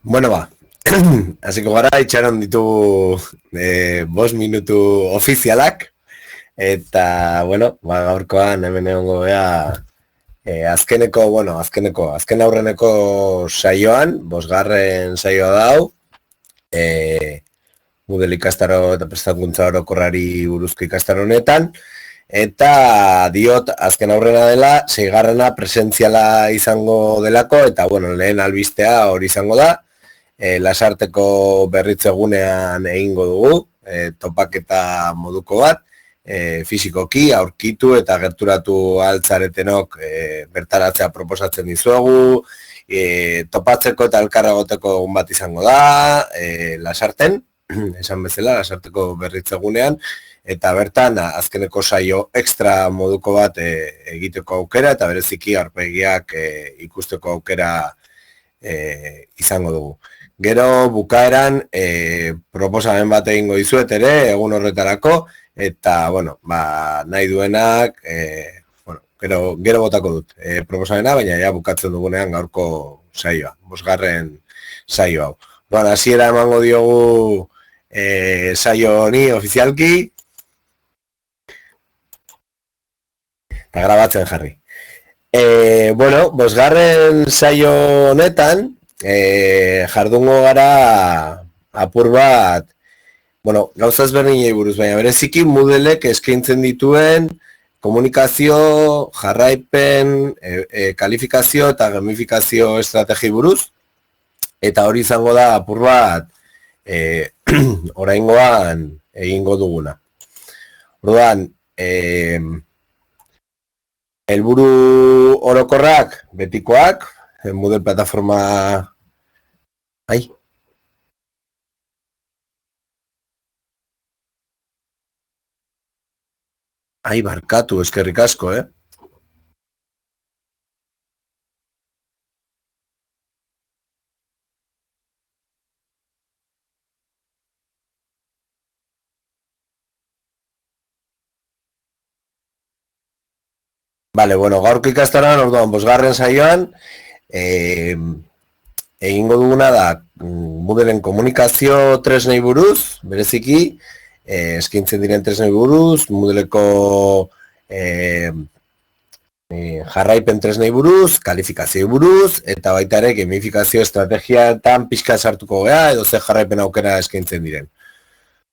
Bueno, ba, hasiko gara, itxaron ditugu 5 minutu ofizialak, eta, bueno, ba, gaurkoan hemen egongo gea azken aurreneko saioan, 5. saioa da hau, Moodle ikastaro eta prestakuntza orokorrari buruzko ikastaro honetan, eta diot azken aurrena dela, 6. presentziala izango delako, eta, bueno, lehen albistea hori izango da, Lasarteko berritzegunean egingo dugu, topaketa moduko bat, fisikoki aurkitu eta gerturatu altzaretenok bertaratzea proposatzen dizuegu, topatzeko eta elkarragoteko egun bat izango da, Lasarten, esan bezala, Lasarteko berritzegunean, eta bertan azkeneko saio extra moduko bat egiteko aukera, eta bereziki aurpegiak ikusteko aukera izango dugu. Gero bukaeran proposamen bat egingo dizuet ere egun horretarako, eta bueno, ba, nahi duenak gero botako dut proposamena, baina ja bukatzen dugunean gaurko saioa, 5. saio hau. Bueno, hasiera emango diogu saio honi ofizialki eta grabatzen jarri. Bueno, 5. saio honetan jardungo gara apur bat, bueno, gauza ezberdinei buruz, baina bereziki Moodlek eskaintzen dituen komunikazio, jarraipen, kalifikazio eta gamifikazio estrategi buruz, eta hori izango da apur bat oraingoan egingo duguna. Orduan, helburu orokorrak, betikoak, Moodle plataforma... Barkatu, eskerrik asko, Vale, bueno, gaurko ikastaroan, orduan, 5. saioan, egingo duguna da Moodleen komunikazio tresnei buruz, bereziki, eskaintzen diren tresnei buruz, Moodleko jarraipen tresnei buruz, kalifikazio buruz, eta baita ere gamifikazio estrategiatan pixka sartuko gea, edo ze jarraipen aukera eskaintzen diren.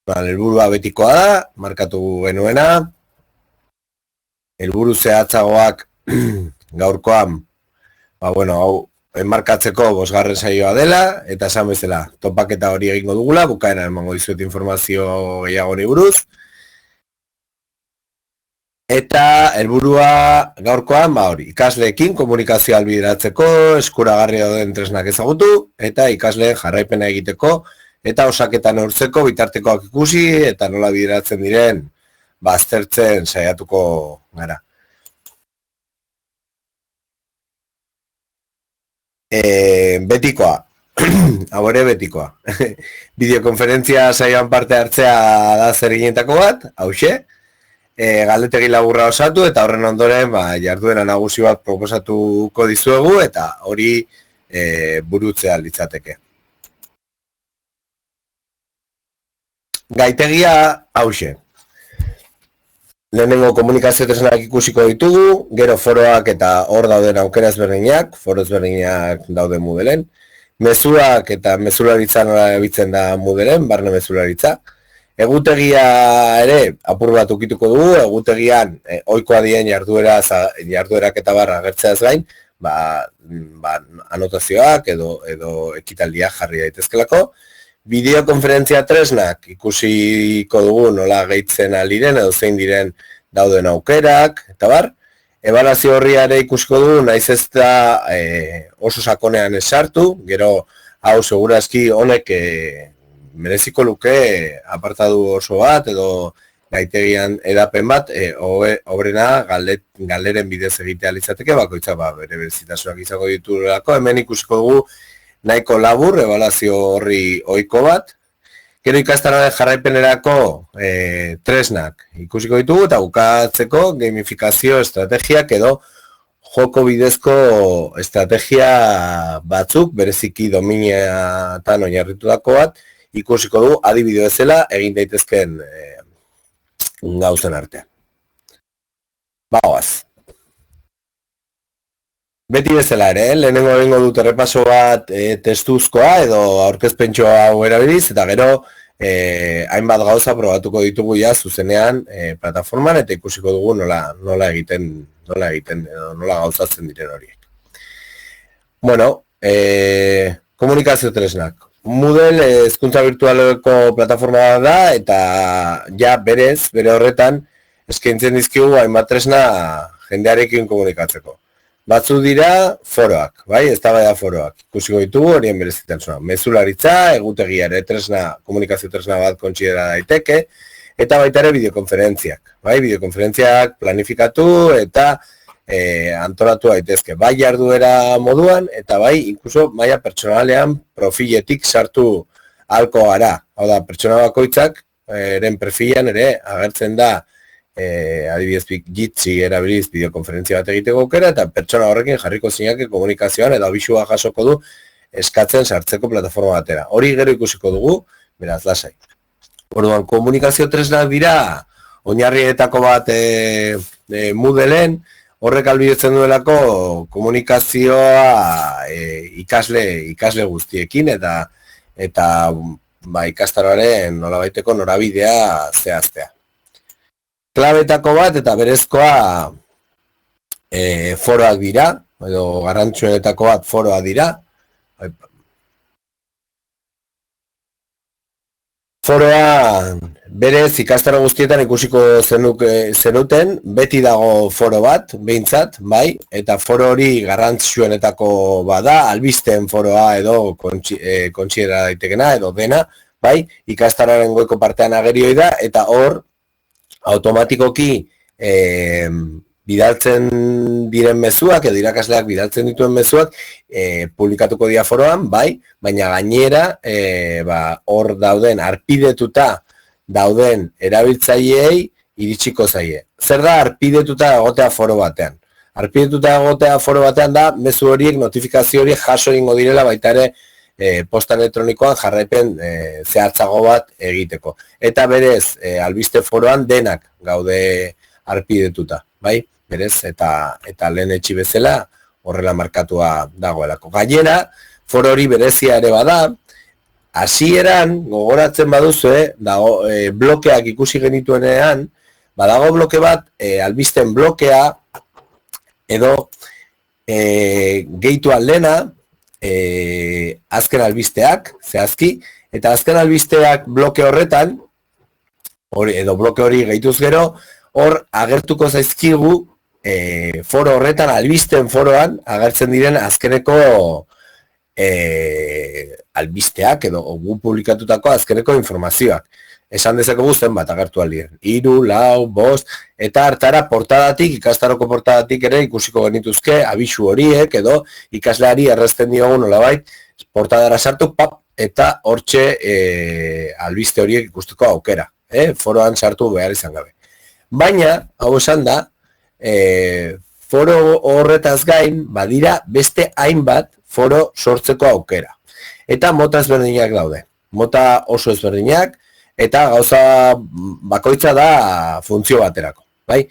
Helburua betikoa da, markatu genuena, helburu zehatzagoak gaurkoan, hau, enmarkatzeko 5. saioa dela, eta esan bezala, topaketa hori egingo dugula, bukaeran emango dizuet informazio gehiago honi buruz. Eta helburua gaurkoan, ikasleekin komunikazioa albideratzeko, eskuragarri dauden tresnak ezagutu, eta ikasleen jarraipena egiteko, eta osaketan neurtzeko bitartekoak ikusi, eta nola bideratzen diren, aztertzen saiatuko gara. Betikoa, hau ere betikoa. Bideokonferentzia saioan parte hartzea da zer ginetako bat, hauxe, galdetegi laburra osatu, eta horren ondoren jarduera nagusi bat proposatuko dizuegu, eta hori burutzea litzateke. Gaitegia hauxe. Lehenengo komunikazio tresnak ikusiko ditugu, gero foroak eta hor dauden aukera ezberdinak, foro ezberdinak daude Moodleen, mezuak eta mezularitza nola ebitzen da Moodleen, barne mezularitza. Egutegia ere apur bat ukituko dugu, egutegian ohikoa dien jarduerak eta barra agertzeaz gain, anotazioak edo ekitaldiak jarri daitezkelako. Bideokonferentzia tresnak ikusiko dugu nola gehitzen aliren edo zein diren dauden aukerak, eta bar. Ebaluazio horria ere ikusiko dugu, naiz ez da oso sakonean esartu, gero hau segurazki honek mereziko luke apartadu oso bat edo gaitegian edapen bat, obrena galderen bidez egitea litzateke, bakoitza bere berezitasunak izango ditulako, hemen ikusiko dugu nahiko labur, ebaluazio horri ohiko bat. Gero ikastaroaren jarraipenerako tresnak ikusiko ditugu eta bukatzeko gamifikazio estrategiak edo joko bidezko estrategia batzuk, bereziki domineatan oinarritutako bat, ikusiko du adibide bezala egin daitezkeen gauzen artean. Bagoaz. Beti bezala ere, lehenengo egingo dut errepaso bat testuzkoa edo aurkezpentsoa hau erabiliz, eta gero hainbat gauza probatuko ditugu ja zuzenean plataforman, eta ikusiko dugu nola egiten edo nola gauzatzen diren horiek. Bueno, komunikazio tresnak. Moodle hezkuntza virtualeko plataforma da, eta ja bere horretan eskaintzen dizkigu hainbat tresna jendearekin komunikatzeko. Batzu dira foroak, bai, eztabaida foroak. Ikusiko ditugu horien berezitasuna. Mezularitza, egutegiare tresna, komunikazio tresna bat kontsidera daiteke, eta baita ere bideokonferentziak. Bai, bideokonferentziak planifikatu eta antolatu daitezke. Bai jarduera moduan, eta bai inkluso maila pertsonalean profiletik sartu ahalko gara. Hau da, pertsona bakoitzak eren profilean ere agertzen da adibidez Jitsi erabiliz bideokonferentzia bat egiteko aukera, eta pertsona horrekin jarriko zinake komunikazioan edo abisua jasoko du eskatzen sartzeko plataforma batera. Hori gero ikusiko dugu, beraz lasai. Orduan, komunikazio tresnak dira oinarrietako bat Moodleen, horrek ahalbidetzen duelako komunikazioa ikasle guztiekin eta ikastaroaren nolabaiteko norabidea zehaztea. Klabetako bat eta berezkoa foroak dira, edo garrantzitsuenetako bat foroak dira. Foroa berez ikastaro guztietan ikusiko zenuten, beti dago foro bat, behintzat, bai, eta foro hori garrantzitsuenetako bada, albisteen foroa edo kontsidera daitekena edo dena, bai, ikastaroaren goiko partean agerioi da, eta hor automatikoki bidaltzen diren mezuak edo irakasleak bidaltzen dituen mezuak publikatuko dira foroan, bai, baina gainera hor dauden arpidetuta dauden erabiltzaileei iritsiko zaie. Zer da arpidetuta egotea foro batean? Arpidetuta egotea foro batean da mezu horiek, notifikazio horiek jaso egingo direla baita ere posta elektronikoan jarraipen zehatzago bat egiteko. Eta berez, albiste foroan denak gaude arpidetuta, bai? Berez, eta lehen etxi bezala horrela markatua dagoelako. Gainera, foro hori berezia ere bada, hasieran gogoratzen baduzu, blokeak ikusi genituenean, badago bloke bat, albisten blokea, edo gehitu aldena, azken albisteak, zehazki, eta azken albisteak bloke horretan, edo bloke hori gehituz gero, hor agertuko zaizkigu foro horretan, albisten foroan, agertzen diren azkeneko albisteak, edo gu publikatutako azkeneko informazioak. Esan dezakegu zenbat agertu aldien. 3, 4, 5, eta hartara portadatik, ikastaroko portadatik ere ikusiko genituzke abisu horiek edo ikasleari errazten diogun nolabait portadara sartu, eta hortxe albiste horiek ikusteko aukera. Foroan sartu behar izan gabe. Baina, hau esan da, foro horretaz gain, badira beste hainbat foro sortzeko aukera. Eta mota ezberdinak daude. Mota oso ezberdinak, eta gauza bakoitza da funtzio baterako, bai?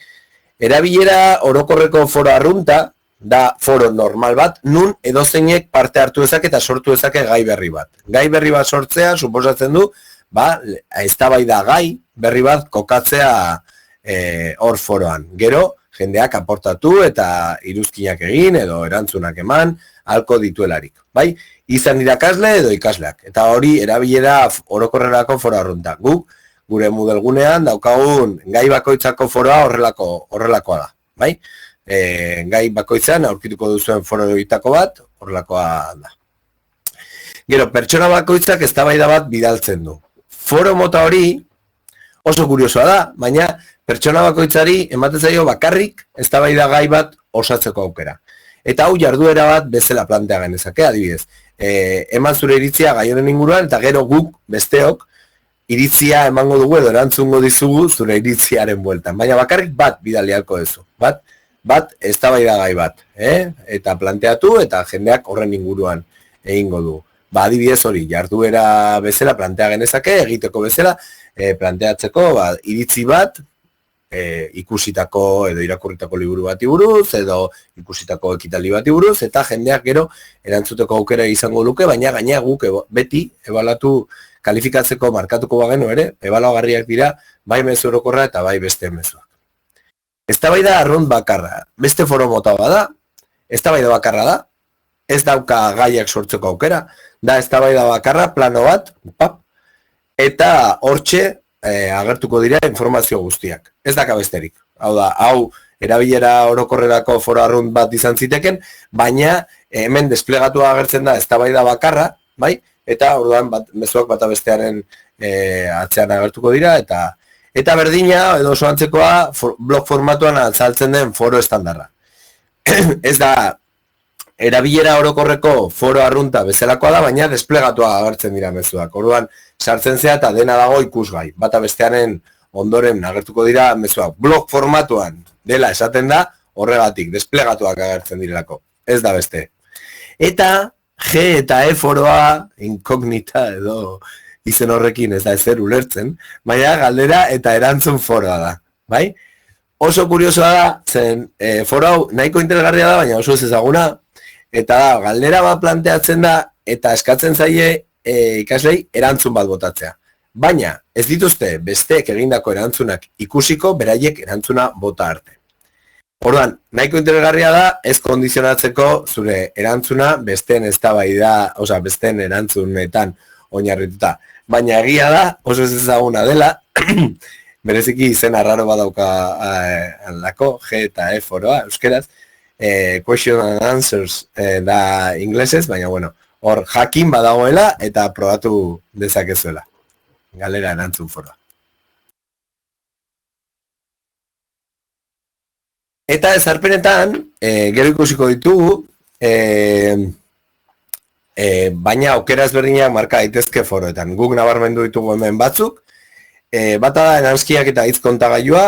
Erabilera orokorreko foro arrunta da foro normal bat, nun edozeinek parte hartu dezake eta sortu dezake gai berri bat. Gai berri bat sortzea, suposatzen du, eztabaida gai berri bat kokatzea hor foroan. Gero, jendeak aportatu eta iruzkinak egin edo erantzunak eman halko dituelarik, bai? Izan irakasle edo ikasleak. Eta hori erabilera orokorrerako foro arrunta. Guk, gure Moodle gunean daukagun gai bakoitzako foroa horrelakoa da, bai? Gai bakoitzan aurkituko duzuen foro egitako bat, horrelakoa da. Gero, pertsona bakoitzak eztabaida bat bidaltzen du. Foro mota hori oso kuriosoa da, baina pertsona bakoitzari ematen zaio bakarrik eztabaida gai bat osatzeko aukera. Eta hau jarduera bat bezala plantea genezake, adibidez. Eman zure iritzia gai honen inguruan, eta gero guk, besteok, iritzia emango dugu edo erantzungo dizugu zure iritziaren bueltan. Baina bakarrik bat bidali halko duzu. Bat, bat eztabaidagai bat, eta planteatu eta jendeak horren inguruan egingo du. Ba, adibidez hori, jarduera bezala plantea genezake, egiteko bezala, planteatzeko iritzi bat, ikusitako edo irakurritako liburu bati buruz, edo ikusitako ekitaldi bati buruz, eta jendeak gero erantzuteko aukera izango luke, baina gaina guk beti ebalatu kalifikatzeko markatuko bagenu ere, ebalagarriak dira bai mezu orokorra eta bai beste mezuak. Eztabaida arrunt bakarra, beste foro mota bada, eztabaida bakarra da, ez dauka gaiak sortzeko aukera, da eztabaida bakarra, plano bat, eta hortxe agertuko dira informazio guztiak. Ez daka besterik. Hau da, hau erabilera orokorrerako foro arrunt bat izan ziteken, baina hemen desplegatua agertzen da eztabaida bakarra, bai? Eta orduan mezuak bata bestearen atzean agertuko dira, eta berdina, edo oso antzekoa, blog formatuan azaltzen den foro estandarra. Ez da, erabilera orokorreko foro arrunta bezalakoa da, baina desplegatua agertzen dira mezuak. Orduan, sartzen zea eta dena dago ikusgai. Bata bestearen ondoren agertuko dira mezuak. Blog formatuan dela esaten da, horregatik, desplegatuak agertzen direlako. Ez da beste. Eta G eta E foroa, inkognita edo izen horrekin ez da ezer ulertzen, baina galdera eta erantzun foroa da, bai? Oso kuriosoa da, zen foro hau nahiko interesgarria da, baina oso ez ezaguna, eta da, galdera bat planteatzen da, eta eskatzen zaie ikaslei erantzun bat botatzea. Baina, ez dituzte besteek egindako erantzunak ikusiko, beraiek erantzuna bota arte. Orduan, nahiko interesgarria da, ez kondizionatzeko zure erantzuna besteen eztabaida, osea, besteen erantzunetan oinarrituta. Baina egia da, oso ez ezaguna dela, bereziki izen arraro badauka lako, G eta E foroa, euskeraz, question and answers da inglesez, baina bueno, hor jakin badagoela eta probatu dezakezuela. Galera erantzun foroa. Eta ezarpenetan, gero ikusiko ditugu, baina aukera ezberdinak marka daitezke foroetan. Guk nabarmendu ditugu hemen batzuk, bata da eranskiak eta hitz kontagailua,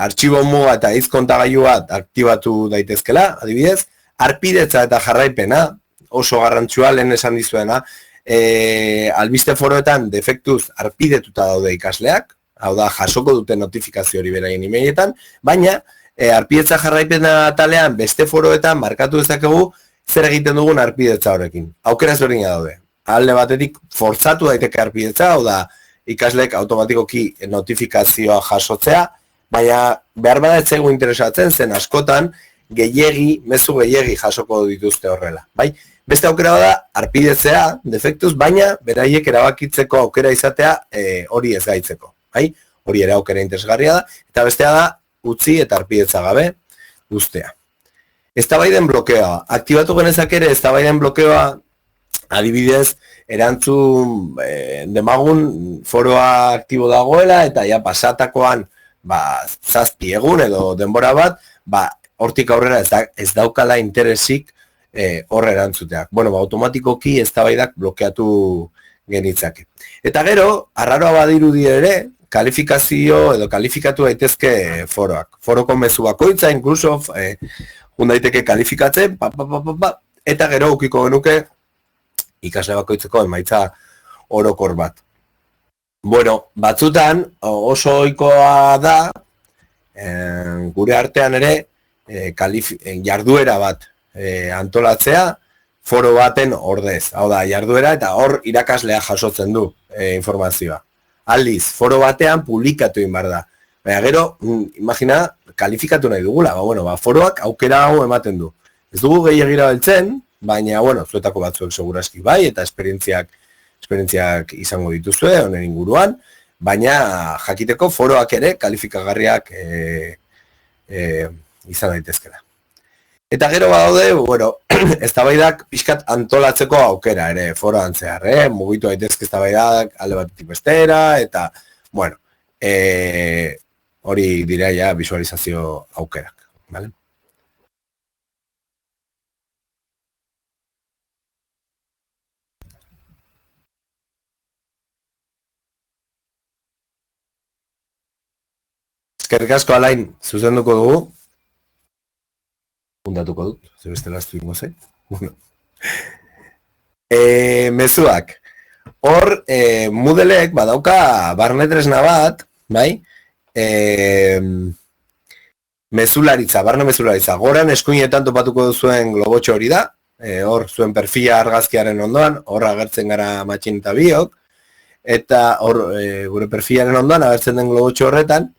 artxibo muga eta hitz kontagailua aktibatu daitezkela, adibidez, harpidetza eta jarraipena, oso garrantzua lehen esan dizuena, albiste foroetan defektuz harpidetuta daude ikasleak, hau da jasoko dute notifikazio hori beraien emailetan, baina harpidetza jarraipena talean beste foroetan markatu dezakegu zer egiten dugun harpidetza horrekin. Aukera ezberdina daude. Alde batetik forzatu daiteke harpidetza, hau da ikasleek automatikoki notifikazioa jasotzea, baina behar bada ez zaigu interesatzen zen askotan mezu gehiegi jasoko dituzte horrela. Bai? Beste aukera bada harpidetzea, defektuz, baina beraiek erabakitzeko aukera izatea hori ez gaitzeko. Bai? Hori ere aukera interesgarria da, eta bestea da utzi eta harpidetza gabe guztea. Eztabaiden blokeoa. Aktibatu genezak ere eztabaiden blokeoa, adibidez, erantzun demagun foroa aktibo dagoela eta ja pasatakoan zazpi egun edo denbora bat, hortik aurrera ez daukala interesik horre erantzuteak. Bueno, automatikoki eztabaidak blokeatu genitzake. Eta gero, arraroa badirudi ere, kalifikazio edo kalifikatu daitezke foroak. Foroko mezu bakoitza, inkluso, daiteke kalifikatzen, eta gero ukiko genuke ikasle bakoitzeko emaitza orokor bat. Bueno, batzutan oso ohikoa da, gure artean ere, jarduera bat antolatzea foro baten ordez. Hau da, jarduera eta hor irakaslea jasotzen du informazioa. Aldiz, foro batean publikatu inbar da. Baina gero, imagina, kalifikatu nahi dugula. Foroak aukera hau ematen du. Ez dugu gehiagira beltzen, baina, zuetako batzuek seguraski bai, eta esperientziak izango dituzue, honen inguruan, baina jakiteko foroak ere kalifikagarriak izan daitezkela. Eta gero badaude, eztabaidak pixkat antolatzeko aukera ere foroan zehar, mugitu daitezke eztabaidak alde batetik bestera, eta, hori dira ja visualizazio aukerak, bale? Eskerrik asko Alain, zuzenduko dugu. Puntatuko dut, ze bestela astu ingo zait. Bueno. Mezuak. Hor, Moodleek badauka barne tresna bat, bai? Barne mezularitza. Goran eskuinetan topatuko duzuen globotxo hori da, hor zuen perfila argazkiaren ondoan, hor agertzen gara matxin eta biok, eta hor gure perfilaren ondoan agertzen den globotxo horretan,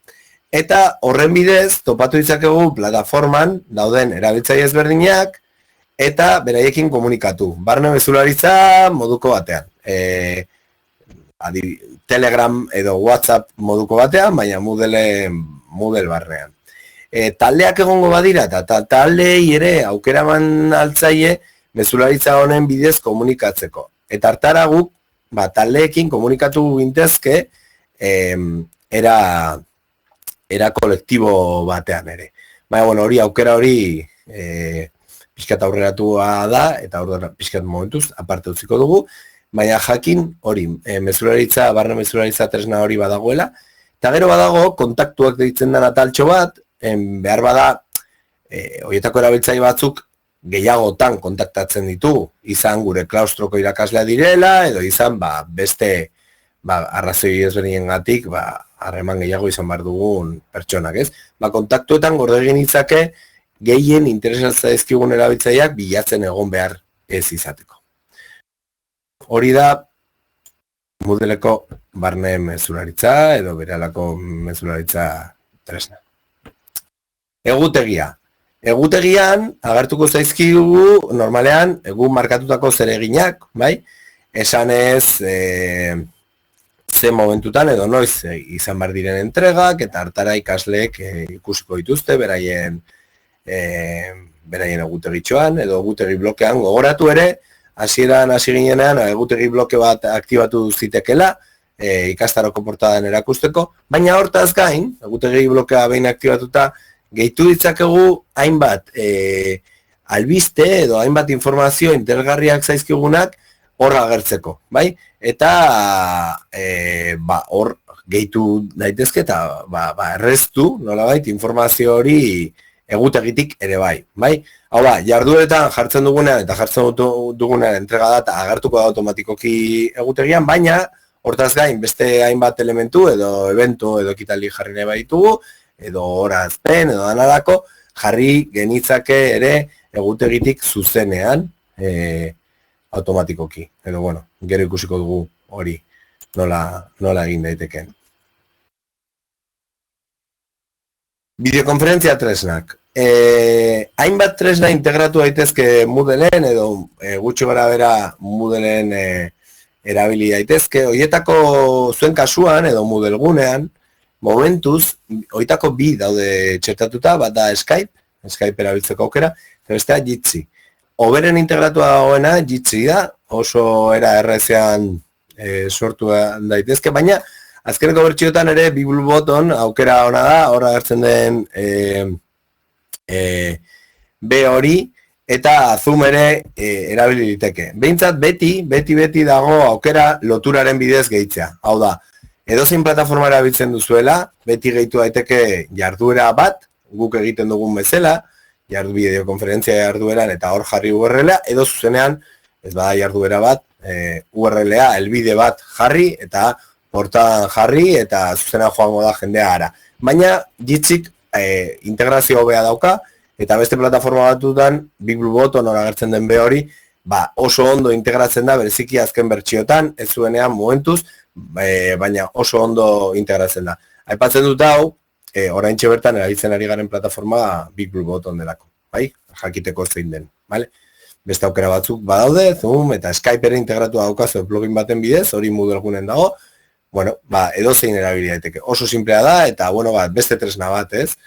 eta horren bidez topatu ditzakegu plataforman dauden erabiltzaile ezberdinak, eta beraiekin komunikatu. Barne mezularitza moduko batean. Telegram edo WhatsApp moduko batean, baina Moodle barnean. Taldeak egongo badira, eta taldei ere aukera eman altzaie mezularitza honen bidez komunikatzeko. Eta hartara guk, taldeekin komunikatu gintezke era kolektibo batean ere. Baina, bueno, aukera hori pixkat aurreratua da, eta pixkat momentuz, aparte utziko dugu, baina jakin hori, barne mezularitza tresna hori badagoela, eta gero badago, kontaktuak deitzen den ataltxo bat, behar bada, horietako erabiltzaile batzuk gehiagotan kontaktatzen ditu, izan gure klaustroko irakaslea direla, edo izan beste arrazoi ezberdinengatik harreman gehiago izan behar dugun pertsonak, ez? Kontaktuetan gorde egin itzake, gehien interesatza ezkigun erabiltzaileak bilatzen egon behar ez izateko. Hori da Moodleko barne mezularitza edo beralako mezularitza tresna. Egutegia. Egutegian agertuko zaizkigu normalean egun markatutako zereginak, bai? Esanez ze momentutan edo noiz izan behar diren entregak eta hartara ikasleek ikusiko dituzte beraien egutegitxoan edo egutegi blokean. Gogoratu ere, hasieran hasi ginenean egutegi bloke bat aktibatu zitekela ikastaroko portadan erakusteko, baina hortaz gain, egutegi blokea behin aktibatuta, gehitu ditzakegu hainbat albiste edo hainbat informazio interesgarriak zaizkigunak hor agertzeko, bai? Eta hor gehitu daitezke eta erreztu nolabait informazio hori egutegitik ere bai? Hau da, jardueretan jartzen dugunean eta jartzen dugunean entrega data agertuko da automatikoki egutegian, baina hortaz gain beste hainbat elementu edo eventu edo ekitaldi jarri nahi baditugu, edo horazpen edo danarako jarri genitzake ere egutegitik zuzenean automatikoki. Edo, bueno, gero ikusiko dugu hori nola egin daiteken. Bideokonferentzia tresnak. Hainbat tresna integratu daitezke Moodleen edo gutxi gara bera Moodleen erabili daitezke. Horietako zuen kasuan edo Moodle gunean, momentuz, horietako bi daude txertatuta, bat da Skype erabiltzeko aukera, eta bestea Jitsi. Oberen integratua dagoena Jitsi da, oso era errezean sortu daitezke, baina azkeneko bertxiotan ere BibbleButton aukera ona da, hor agertzen den B hori, eta Zoom ere erabili liteke. Behintzat beti dago aukera loturaren bidez gehitzea. Hau da, edozein plataforma erabiltzen duzuela, beti gehitu daiteke jarduera bat, guk egiten dugun bezala, bideokonferentzia jardueran eta hor jarri URL-a, edo zuzenean, ez bada jarduera bat, URL-a, elbide bat jarri, eta portadan jarri, eta zuzenean joango da jendea ara. Baina, Jitsik integrazio hobea dauka, eta beste plataforma batutan, BibbleButton hor agertzen den be hori, oso ondo integratzen da, bereziki azken bertxiotan, ez zuenean momentuz, baina oso ondo integratzen da. Aipatzen dut hau, oraintxe bertan erabiltzen ari garen plataforma BibbleButton delako, bai? Jakiteko zein den, bale? Beste aukera batzuk badaude, Zoom eta Skype ere integratu daukazu plugin baten bidez, hori Moodle gunen dago, bueno, edozein erabili daiteke. Oso simplea da, eta, bueno, beste tresna bat, ez?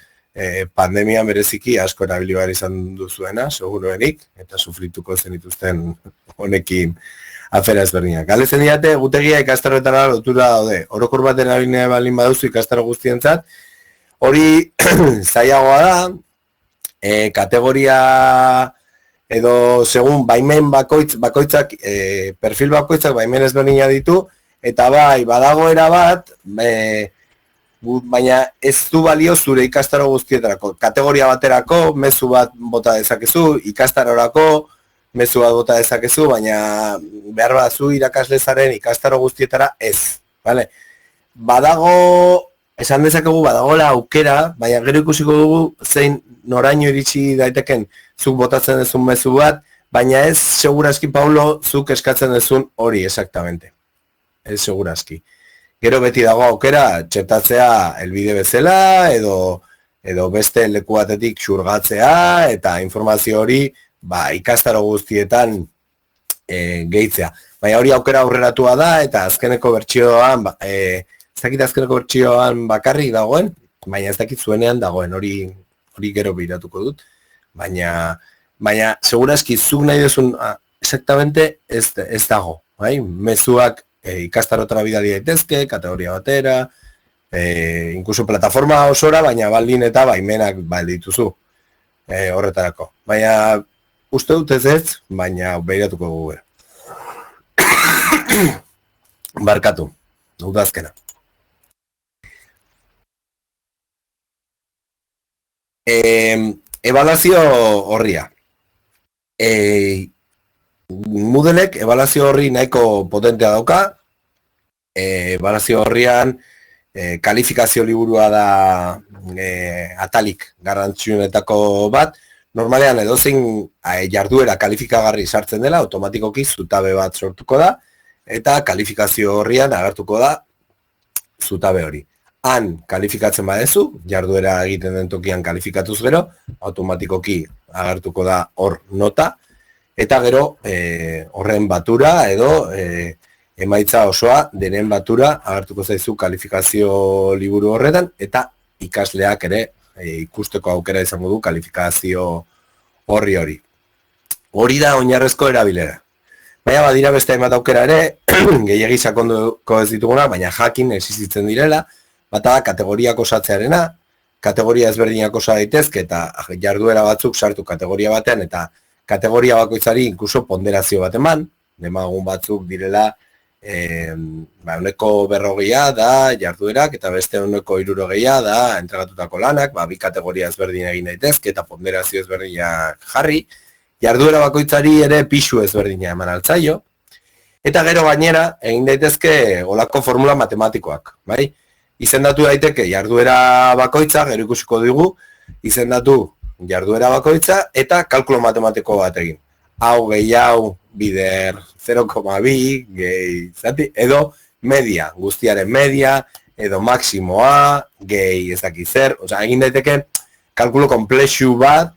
Pandemian bereziki asko erabili behar izan duzuena, seguruenik, eta sufrituko zenituzten honekin afera ezberdinak. Galetzen diate, egutegia ikastaroetara lotura daude. Orokor bat erabilia balin baduzu ikastaro guztientzat, hori zailagoa da, kategoria edo segun baimen bakoitzak, perfil bakoitzak baimen ezberdina ditu, eta badagoera bat, baina ez du balio zure ikastaro guztietarako. Kategoria baterako mezu bat bota dezakezu, ikastarorako mezu bat bota dezakezu, baina behar bazu irakaslezaren ikastaro guztietara ez. Vale? Badago, esan dezakegu badagola aukera, baina gero ikusiko dugu zein noraino iritsi daiteken zuk botatzen dezun mezu bat, baina ez segurazki, Paulo, zuk eskatzen dezun hori exactamente. Ez segurazki. Gero beti dago aukera txertatzea elbide bezala edo beste leku batetik xurgatzea eta informazio hori ikastaro guztietan gehitzea. Baina hori aukera aurreratua da eta azkeneko bertsioan, ez dakit azkeneko bertsioan bakarrik dagoen, baina ez dakit zuenean dagoen, hori gero biratuko dut. Baina segurazki zuk nahi duzun exactamente ez dago. Mezuak ikastarotara bidali daitezke, kategoria batera, incluso plataforma osora, baina baldin eta baimenak dituzu horretarako. Baina uste dut ez, baina behiratuko gugu. Barkatu, udazkena. Ebaluazio horria. Moodlek ebaluazio horri nahiko potentea dauka. Ebaluazio horrian kalifikazio liburua da atalik garrantzionetako bat. Normalean edozein jarduera kalifikagarri sartzen dela, automatikoki zutabe bat sortuko da, eta kalifikazio horrian agertuko da zutabe hori. Han kalifikatzen badezu, jarduera egiten den tokian kalifikatuz gero, automatikoki agertuko da hor nota, eta gero horren batura edo emaitza osoa denen batura agertuko zaizu kalifikazio liburu horretan, eta ikasleak ere ikusteko aukera izango du kalifikazio hori. Hori da oinarrezko erabilera. Baina badira beste hainbat aukera ere, gehiegi sakonduko ez dituguna, baina jakin existitzen direla, bata da kategoriak osatzearena, kategoria ezberdinak osa daitezke eta jarduera batzuk sartu kategoria batean eta kategoria bakoitzari inkluso ponderazio bat eman, demagun batzuk direla uneko 40 da jarduerak eta beste uneko 60 da entregatutako lanak, bi kategoria ezberdin egin daitezke eta ponderazio ezberdinak jarri, jarduera bakoitzari ere pixu ezberdina eman altzaio, eta gero gainera egin daitezke olako formula matematikoak, bai? Izendatu daiteke jarduera bakoitza, gero ikusiko dugu, izendatu jarduera bakoitza eta kalkulo matematiko bat egin. Hau gehi hau bider 0,2 gehi zati, edo media, guztiaren media, edo maksimoa, gehi ez dakiz zer, osea, egin daiteke kalkulo komplexu bat,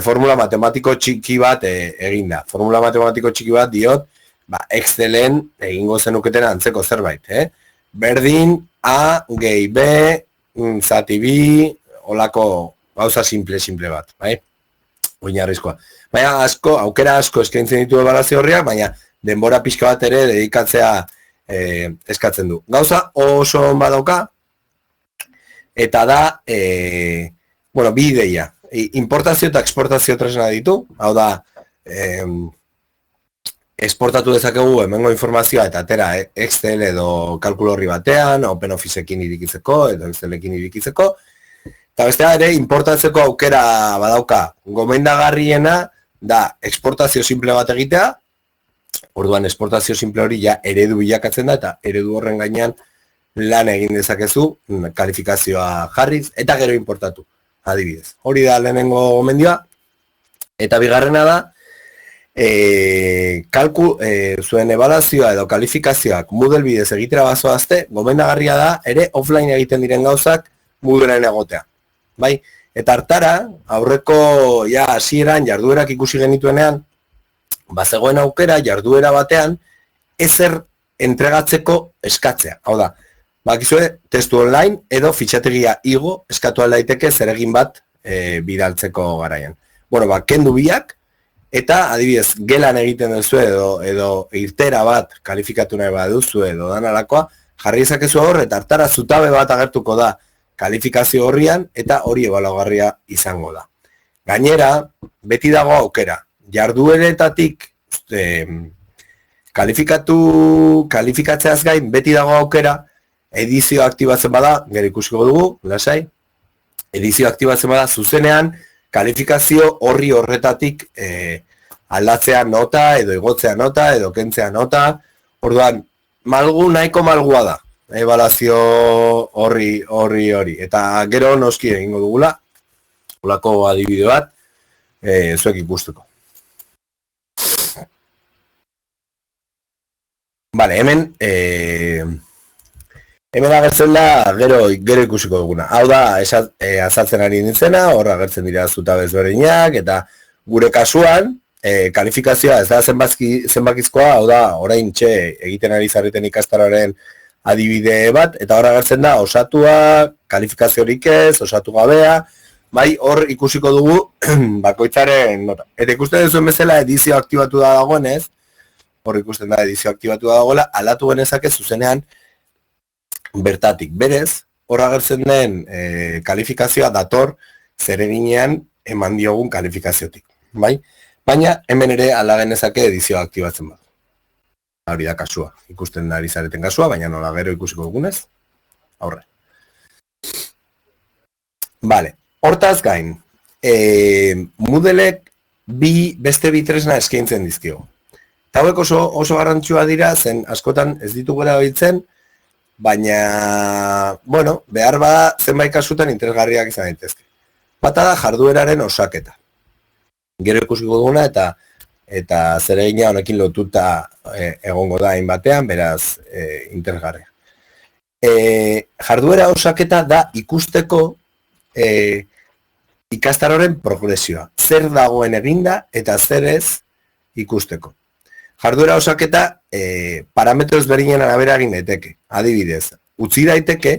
formula matematiko txiki bat egin da. Formula matematiko txiki bat diot, Excelen egingo zenuketen antzeko zerbait, Berdin, A, gehi B, zati B, olako gauza simple bat, bai? Oinarrizkoa. Baina aukera asko eskaintzen ditu ebaluazio horriak, baina denbora pixka bat ere dedikatzea eskatzen du. Gauza oso on badauka, eta da, bi ideia. Importazio eta exportazio tresna ditu, hau da, esportatu dezakegu hemengo informazioa eta atera Excel edo kalkulo horri batean, OpenOfficeekin irikitzeko edo Excelekin irikitzeko. Eta bestea ere, importatzeko aukera badauka. Gomendagarriena da exportazio simple bat egitea, orduan exportazio simple hori ja eredu bilakatzen da eta eredu horren gainean lan egin dezakezu, kalifikazioa jarriz, eta gero importatu, adibidez. Hori da lehenengo gomendioa, eta bigarrena da, zuen ebaluazioa edo kalifikazioak Moodle bidez egitera bazoazte, gomendagarria da ere offline egiten diren gauzak Moodleen egotea. Bai? Eta hartara, aurreko hasieran jarduerak ikusi genituenean, bazegoen aukera jarduera batean ezer entregatzeko eskatzea. Hau da, bakizue testu online edo fitxategia igo eskatu daiteke zeregin bat bidaltzeko garaian. Kendu biak, eta adibidez, gelan egiten duzu edo irtera bat kalifikatu nahi baduzu edo danalakoa, jarri ezakezu hor, eta hartara zutabe bat agertuko da kalifikazio horrian, eta hori ebaluagarria izango da. Gainera, beti dago aukera, jardueretatik kalifikatzeaz gain, beti dago aukera, Edizioa aktibatzen bada, gero ikusiko dugu, lasai, edizioa aktibatzen bada zuzenean, kalifikazio horretatik aldatzea nota, edo igotzea nota, edo kentzea nota, orduan, nahiko malgua da, ebaluazio hori, eta gero noski egingo dugula, olako adibide bat, zuek ikusteko. Vale, hemen agertzen da gero ikusiko duguna. Hau da, azaltzen ari nintzena, hor agertzen dira zutabe ezberdinak, eta gure kasuan, kalifikazioa ez da zenbakizkoa, hau da, orain egiten ari zareten ikastaroaren adibide bat, eta hor agertzen da, osatua, kalifikaziorik ez, osatu gabea, bai, hor ikusiko dugu bakoitzaren nota. Eta ikusten duzuen bezala edizio aktibatu da dagoenez, hor ikusten da edizio aktibatu da dagoela, aldatu genezake zuzenean bertatik. Berez, hor agertzen den kalifikazioa dator zereginean eman diogun kalifikaziotik. Bai? Baina hemen ere alda genezake edizioa aktibatzen badu. Hori da kasua, ikusten ari zareten kasua, baina nola gero ikusiko dugunez, aurre. Vale, hortaz gain, Moodlek beste bi tresna eskaintzen dizkio. Eta hauek oso garrantzua dira, zen askotan ez ditugula biltzen, baina, bueno, behar bada zenbait kasutan interesgarriak izan daitezke. Bata da jardueraren osaketa. Gero ikusiko duguna eta zeregina honekin lotuta egongo da hainbatean, beraz interesgarria. Jarduera osaketa da ikusteko ikastaroren progresioa. Zer dagoen eginda eta zer ez ikusteko. Jarduera osaketa parametro ezberdinen arabera egin daiteke. Adibidez, utzi daiteke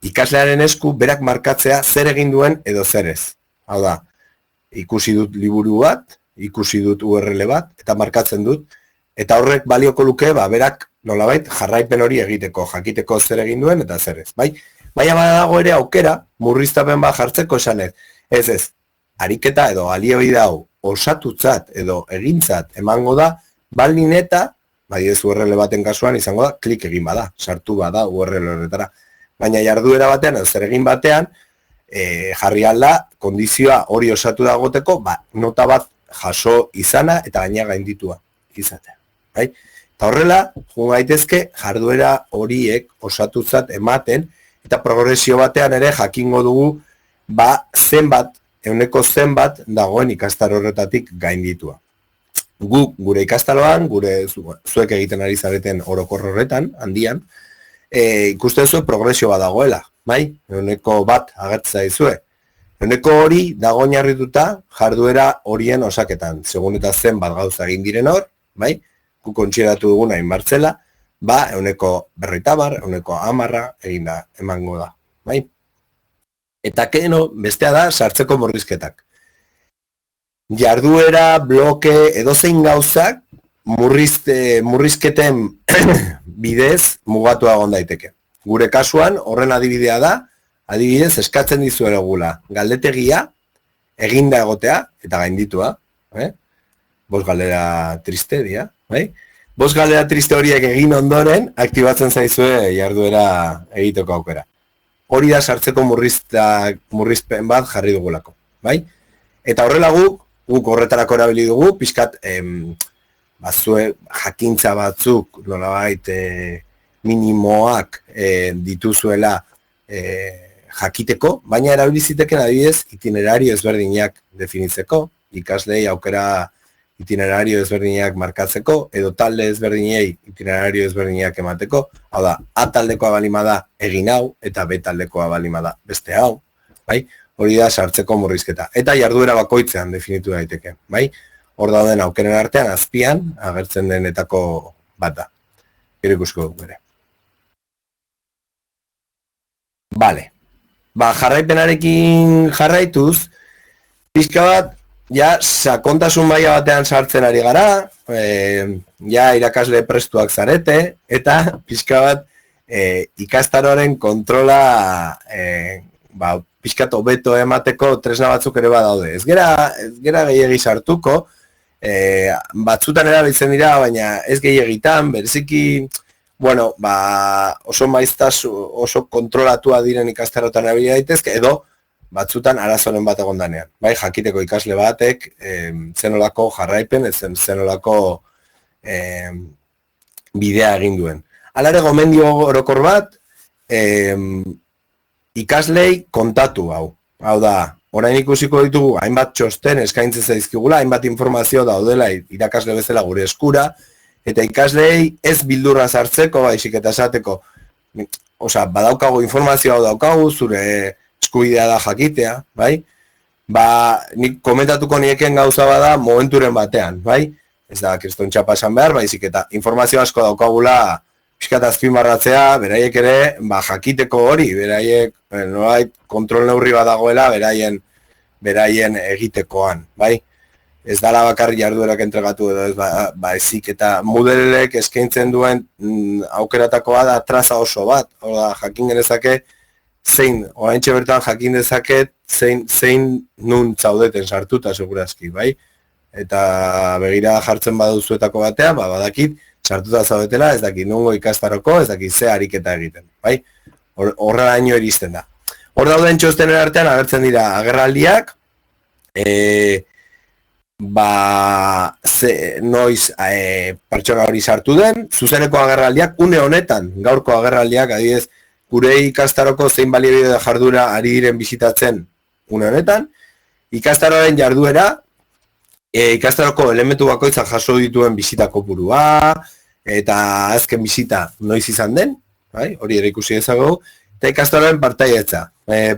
ikaslearen esku berak markatzea zer egin duen edo zer ez. Hau da, ikusi dut liburu bat, ikusi dut URL bat, eta markatzen dut, eta horrek balioko luke, berak nolabait jarraipen hori egiteko, jakiteko zer egin duen eta zer ez. Baina badago ere aukera, murriztapen bat jartzeko esanez. Ez, ariketa edo alioi dau osatutzat edo egintzat emango da, baldin eta, ez URL baten kasuan izango da, klik egin bada, sartu bada URL horretara. Baina jarduera batean, edo zer egin batean, jarri alda, kondizioa hori osatu dagoteko, nota bat jaso izana eta gaina gainditua izatea. Eta horrela, joan gaitezke, jarduera horiek osatutzat ematen, eta progresio batean ere jakingo dugu, zenbat, ehuneko zenbat dagoen ikastaro horretatik gainditua. Gure ikastaroan, zuek egiten ari zareten orokor horretan, handian, ikusten zuen progresio bat dagoela. Ehuneko bat agertza izue. Ehuneko hori dago oinarrituta jarduera horien osaketan. Segun eta zen bat gauza egin diren hor, gu kontxeratu duguna inbartzela, ehuneko 50, ehuneko 10 emango da. Eta keno, bestea da, sartzeko murrizketak. Jarduera, bloke, edozein gauzak, murrizketen bidez mugatua egon daiteke. Gure kasuan, horren adibidea da, adibidez eskatzen dizuegula galdetegia, eginda egotea, eta gainditua. Bost galdera triste dira. Bost galdera triste horiek egin ondoren, aktibatzen zaizue jarduera egiteko aukera. Hori da sartzeko murrizpen bat jarri dugulako. Eta horrela guk horretarako erabili dugu, pixkat jakintza batzuk, nolabait, minimoak dituzuela jakiteko, baina erabiliziteken adibidez itinerario ezberdinak definitzeko, ikaslei aukera itinerario ezberdinak markatzeko, edo talde ezberdinei itinerario ezberdinak emateko, hau da, A taldekoa balima da egin hau, eta B taldekoa balima da beste hau, hori da sartzeko murrizketa. Eta jarduera bakoitzean definitu daiteke, hor dauden aukeren artean, azpian, agertzen denetako bat da. Gero ikusko dugu ere. Bale, jarraipenarekin jarraituz, pixka bat, sakontasun maila batean sartzen ari gara, irakasle prestuak zarete, eta pixka bat ikastaroaren kontrola pixkat hobeto emateko tresna batzuk ere badaude. Ez gera gehiagi sartuko, batzutan erabiltzen dira, baina ez gehiegitan, bereziki bueno, oso maiztasu, oso kontrolatua diren ikastarotan abila daitezke, edo batzutan arazoren bat egon danean. Bai, jakiteko ikasle batek zenolako jarraipen, zenolako bidea egin duen. Hala ere, gomendio orokor bat, ikaslei kontatu hau. Hau da, orain ikusiko ditugu, hainbat txosten eskaintzen zaizkigula, hainbat informazio daudela irakasle bezala gure eskura, eta ikaslei ez bildurra sartzeko, baizik eta esateko, badaukagu informazio hau daukagu, zure eskubidea da jakitea, bai? Nik komentatuko nieken gauza bada momenturen batean, bai? Ez da, kriston txapa esan behar, baizik eta informazio asko daukagula pixkat azpimarratzea, beraiek ere, jakiteko hori, beraiek, nolait, kontrol neurri bat dagoela, beraien egitekoan, bai? Ez dala bakarri jarduerak entregatu edo ez, ezik eta Moodlek eskaintzen duen aukeratakoa da traza oso bat, jakin genezake, oraintxe bertan jakin dezaket, zein nun zaudeten sartuta segurazki, bai? Eta begira jartzen baduzuetako batean, badakit, sartuta zaudetela, ez dakit nungo ikastaroko, ez dakit ze ariketa egiten, bai? Horrelaino iristen da. Hor dauden txostenen artean agertzen dira agerraldiak, noiz pertsona hori sartu den, zuzeneko agerraldiak, une honetan, gaurko agerraldiak, adibidez, gure ikastaroko zein baliabide jardura ari diren bisitatzen une honetan, ikastaroaren jarduera, ikastaroko elementu bakoitzak jaso dituen bisita kopurua, eta azken bisita noiz izan den, hori ere ikusi ezago, eta ikastaroaren partaietza.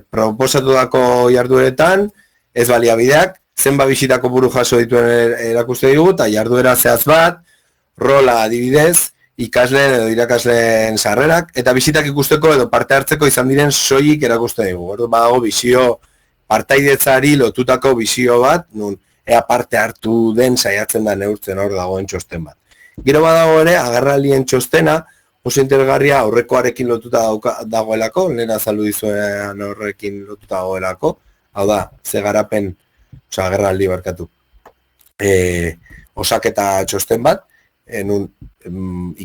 Proposatu dako jardueretan, ez baliabideak, zenba bisita kopuru jaso dituen erakuste dugu, eta jarduera zehaz bat, rola adibidez, ikasleen edo irakasleen sarrerak, eta bisitak ikusteko edo parte hartzeko izan diren soilik erakuste dugu. Ordu badago bizio partaidetzari lotutako bizio bat, nun ea parte hartu den saiatzen da neurtzen hor dagoen txosten bat. Gero badago ere, agerraldien txostena, oso interesgarria aurrekoarekin lotuta dagoelako, lehen azaldu dizuen horrekin lotuta dagoelako, hau da, ze garapen, agerraldi barkatu, osaketa txosten bat,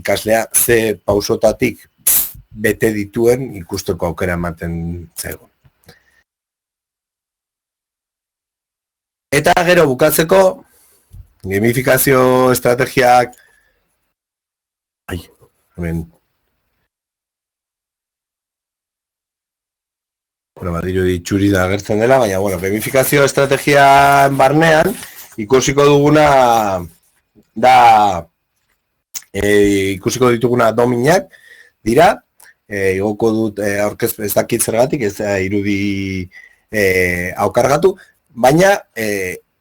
ikaslea ze pausotatik bete dituen ikusteko aukera ematen zaigu. Eta gero bukatzeko, gamifikazio estrategiak, badiru ditxuri da agertzen dela, baina, gamifikazio estrategian barnean, ikusiko duguna da, ikusiko dituguna dominak dira, igoko dut aurkezpen ez dakit zergatik, ez irudi aukargatu, baina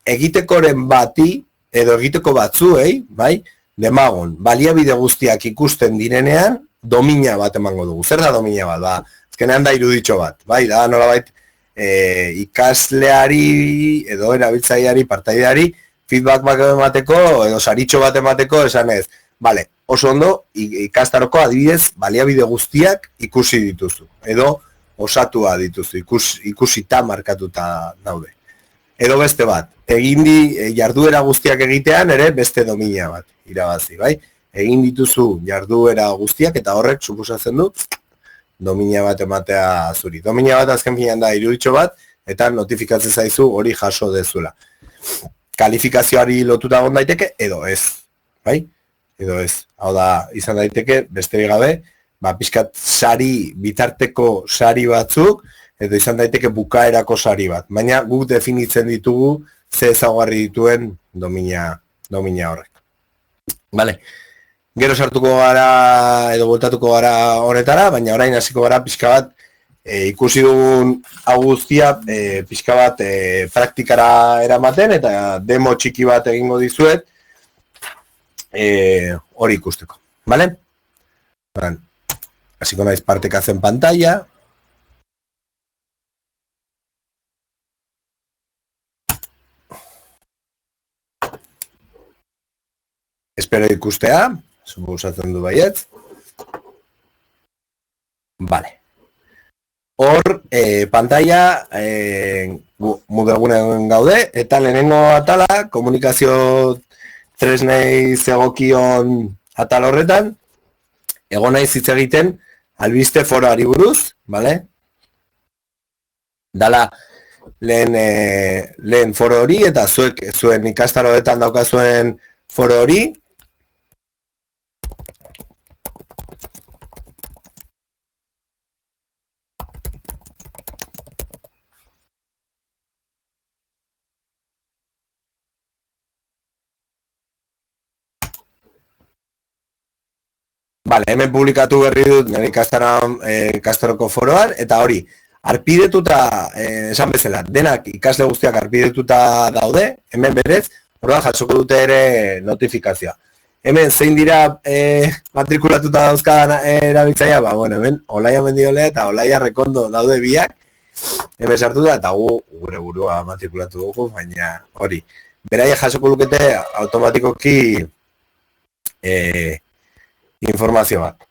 egitekoren bati, edo egiteko batzuei, bai, demagon, baliabide guztiak ikusten direnean, domina bat emango dugu. Zer da domina bat? Azkenean da iruditxo bat, bai, da nolabait ikasleari edo erabiltzaileari, partaideari, feedback bat emateko, edo saritxo bat emateko, esan ez, bale, oso ondo, ikastaroko adibidez, baliabide guztiak ikusi dituzu, edo osatua dituzu, ikusita markatuta daude. Edo beste bat, jarduera guztiak egitean ere beste domina bat irabazi, bai? Egin dituzu jarduera guztiak eta horrek suposatzen du domina bat ematea zuri. Domina bat azken finean da iruditxo bat eta notifikatzen zaizu hori jaso dezula. Kalifikazioari lotuta egon daiteke edo ez, bai? Edo ez. Hau da, izan daiteke besterik gabe, pixkat sari, bitarteko sari batzuk, edo izan daiteke bukaerako sari bat. Baina guk definitzen ditugu ze ezaugarri dituen domina horrek. Vale. Gero sartuko gara edo voltatuko gara honetara, baina orain hasiko gara pixka bat ikusi dugun hau guztia pixka bat praktikara eramaten eta demo txiki bat egingo dizuet hori ikusteko. Vale? Hasiko naiz partekatzen pantalla. Espero ikustea, suposatzen du baietz. Vale. Hor, pantalla Moodlegunean gaude, eta lehenengo atala, komunikazio tresnei zegokion atal horretan, egon naiz hitz egiten albiste foroari buruz, bale? Dala lehen foro hori, eta zuen ikastaroetan daukazuen foro hori. Vale, hemen publikatu berri dut nire ikastaroko foroan, eta hori, arpidetuta, esan bezala, denak ikasle guztiak arpidetuta daude, hemen berez, orduan jasoko dute ere notifikazioa. Hemen zein dira matrikulatuta dauzkadan erabiltzaia, ba, bueno, hemen Olaia Mendiolea eta Olaia Rekondo daude biak, hemen sartu da, eta gure burua matrikulatu dugu, baina hori, beraia jasoko lukete automatikoki informazio bat.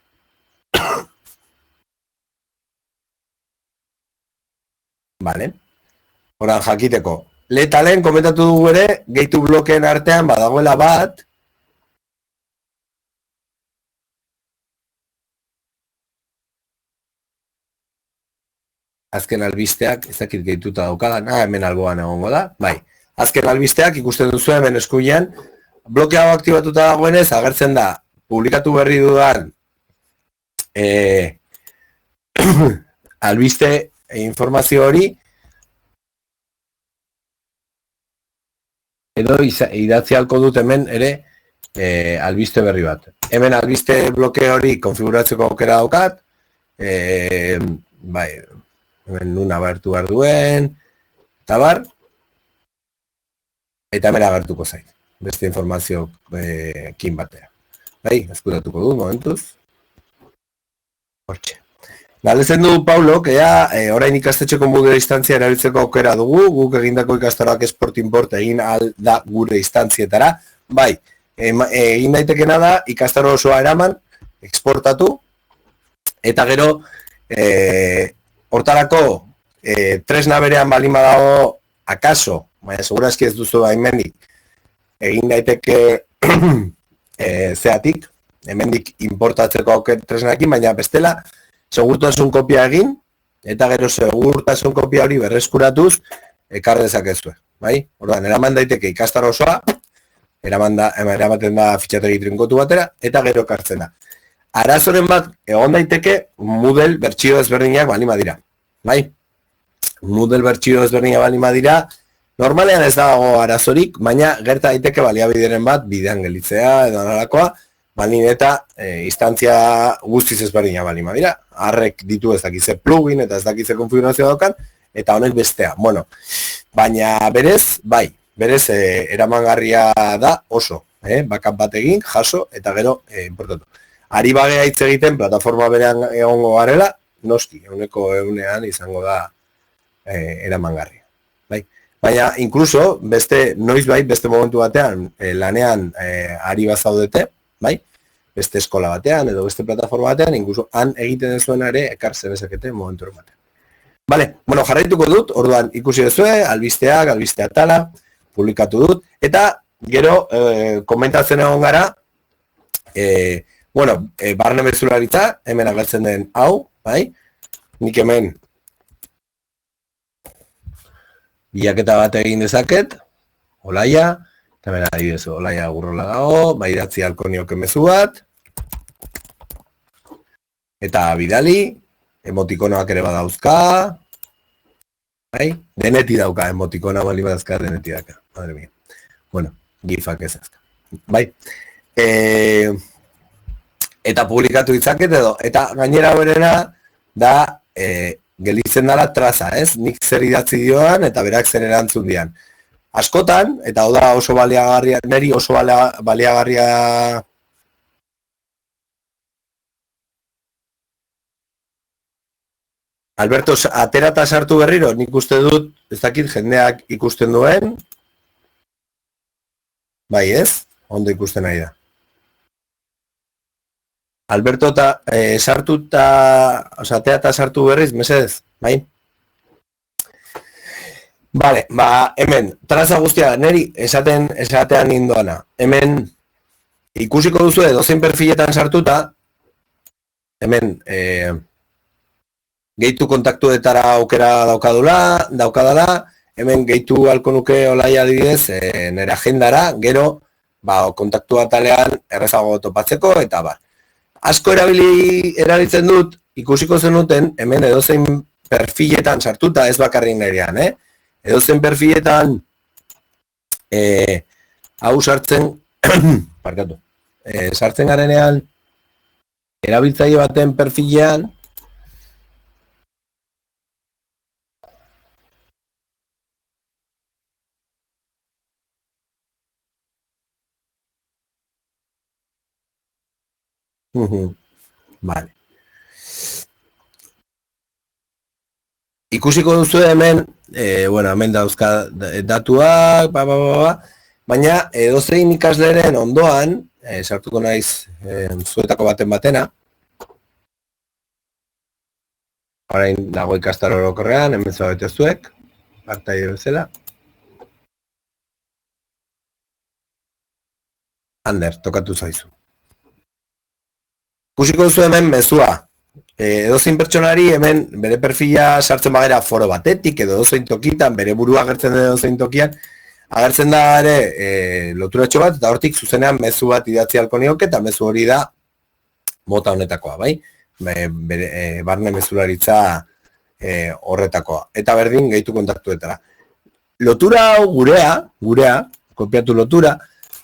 Vale. Horan jakiteko. Lehen komentatu dugu ere, gehitu blokeen artean badagoela bat. Azken albisteak, ez dakit gehituta daukadan, hemen alboan egongo da. Bai. Azken albisteak ikusten duzu hemen eskuinean, bloke hau aktibatuta dagoenez, agertzen da, publikatu berri dudan albiste informazio hori edo idatzi halko dut hemen ere albiste berri bat. Hemen albiste bloke hori konfiguratzeko aukera daukat, bai, hemen nuna agertu behar duen, eta bar, eta hemen agertuko zait, beste informazio kin batea. Bai, eskuratuko du, momentuz. Hortxe. Galdezen du Paulo, orain ikastetxeko gure instantzia erabiltzeko aukera dugu, guk egindako ikastaroak export-import egin da gure instantzietara. Bai, egin daitekena da, ikastaro osoa eraman, exportatu, eta gero, hortarako, tresna berean balin badago, akaso, baina segurazki ez duzu baimenik, egin daiteke zeatik, hemendik importatzeko auker tresnakin, baina bestela, segurtasun kopia egin, eta gero segurtasun kopia hori berreskuratuz, ekar dezakezue, bai? Orduan, eraman daiteke ikastaro osoa, eramaten da fitxategi trinkotu batera, eta gero ekartzen da. Arazoren bat, egon daiteke, Moodle bertsio ezberdinak balima dira, bai? Moodle bertsio ezberdinak balima dira, normalean ez dago arazorik, baina gerta daiteke baliabideren bat bidean gelitzea edo nolakoa, balin eta instantzia guztiz ezberdina balima dira. Harrek ditu ez dakize plugin eta ez dakize konfigurazioa daukan, eta honek bestea. Bueno, baina berez, bai, berez eramangarria da oso, backup bat egin, jaso, eta gero importatu. Ari bagea hitz egiten, plataforma berean egongo garela, noski, euneko eunean izango da eramangarria. Baina, inkluso, beste momentu batean, lanean ari bazaudete, bai? Beste eskola batean, edo beste plataforma batean, inkluso han egiten dezuen ere, ekar zebezakete momentu batean. Bale, bueno, jarraituko dut, orduan ikusi dezue, albiste atala, publikatu dut, eta gero, komentatzen egon gara, barne bezularitza, hemen agertzen den hau, bai? Nik hemen, bilaketa bat egin dezaket, Olaia, eta bera adibezu, Olaia gurrola dago, bai idatzi halko nioke mezu bat, eta bidali, emotikonoak ere badauzka, bai, deneti dauka, emotikona bali badazka, deneti dauka, madre mia. Bueno, gifak ez azka, bai. Eta publikatu ditzaket edo, eta gainera berena da, gelitzen dara traza, ez? Nik zer idatzi dioan eta berak zer erantzun dian. Askotan, eta hau da oso baliagarria, neri oso baliagarria Alberto, atera eta sartu berriro, nik uste dut, ez dakit jendeak ikusten duen. Bai, ez? Ondo ikusten nahi da. Alberto sartu eta sartu berriz, mesedez, bai? Bale, hemen, traza guztia, neri esatean indoana. Hemen, ikusiko duzu edozein perfiletan sartuta, hemen gehitu kontaktuetara aukera daukadala, hemen gehitu halko nuke olaia adibidez, nire agendara, gero, kontaktu atalean errezago topatzeko, eta asko erabiltzen dut, ikusiko zenuten, hemen edozein perfiletan sartuta, ez bakarrik nirean, edozein perfiletan hau sartzen, parkatu, sartzen garenean, erabiltzaile baten perfilean, vale. Ikusiko duzu hemen, hemen dauzka datuak, baina edozein ikasleren ondoan, sartuko naiz zuetako batena, orain dago ikastaro orokorrean, hemen zabete zuek, partaide bezala. Ander, tokatu zaizu. Ikusiko duzu hemen mezua. Edozein pertsonari hemen bere perfila sartzen bagera foro batetik, edo edozein tokitan, bere burua agertzen den edozein tokian, agertzen da ere loturatxo bat, eta hortik zuzenean mezu bat idatzi halko nioke, eta mezu hori da mota honetakoa, bai? Barne mezularitza horretakoa. Eta berdin gehitu kontaktuetara. Lotura hau gurea, kopiatu lotura,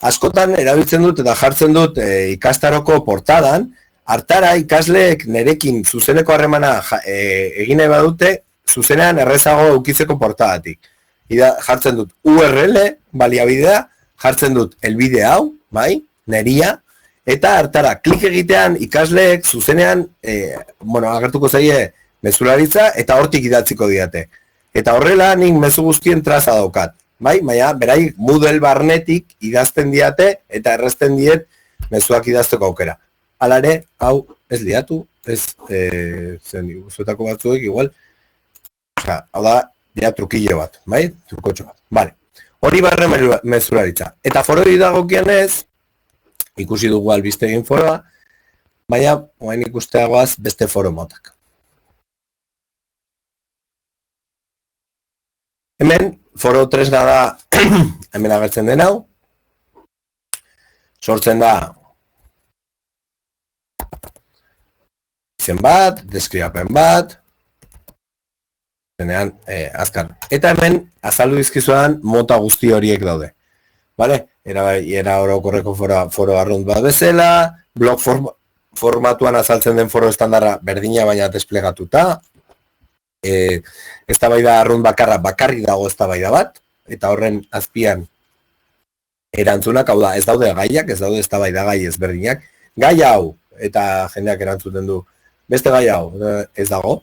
askotan erabiltzen dut eta jartzen dut ikastaroko portadan, hartara ikasleek nerekin zuzeneko harremana egin nahi badute, zuzenean errezago eukitzeko portadatik. Jartzen dut URL baliabidea, jartzen dut elbide hau, bai, neria, eta hartara klik egitean ikasleek zuzenean, agertuko zaie mezularitza eta hortik idatziko diate. Eta horrela nik mezu guztien traza daukat, bai, baina beraik Moodle barnetik idazten diate eta errezten diet mezuak idazteko aukera. Hala ere, hau ez liatu, ez zuetako batzuek igual, hau da, dira trukillo bat, bai? Trukotxo bat. Vale. Hori barre mezularitza. Eta foroi dagokian ez, ikusi dugu albiste egin foroa, baina oain ikusteagoaz beste foro motak. Hemen, foro tresna da, hemen agertzen den hau, sortzen da izen bat, deskribapen bat, zenean, azkar. Eta hemen, azaldu dizkizuan mota guzti horiek daude. Vale? Era orokorreko foro arrunt bat bezala, blog formatuan azaltzen den foro estandarra berdina baina desplegatuta, eztabaida arrunt bakarrik dago eztabaida bat, eta horren azpian erantzunak, hau da, ez daude gaiak, ez daude eztabaida gai ezberdinak, gai hau, eta jendeak erantzuten du, beste gai hau, ez dago.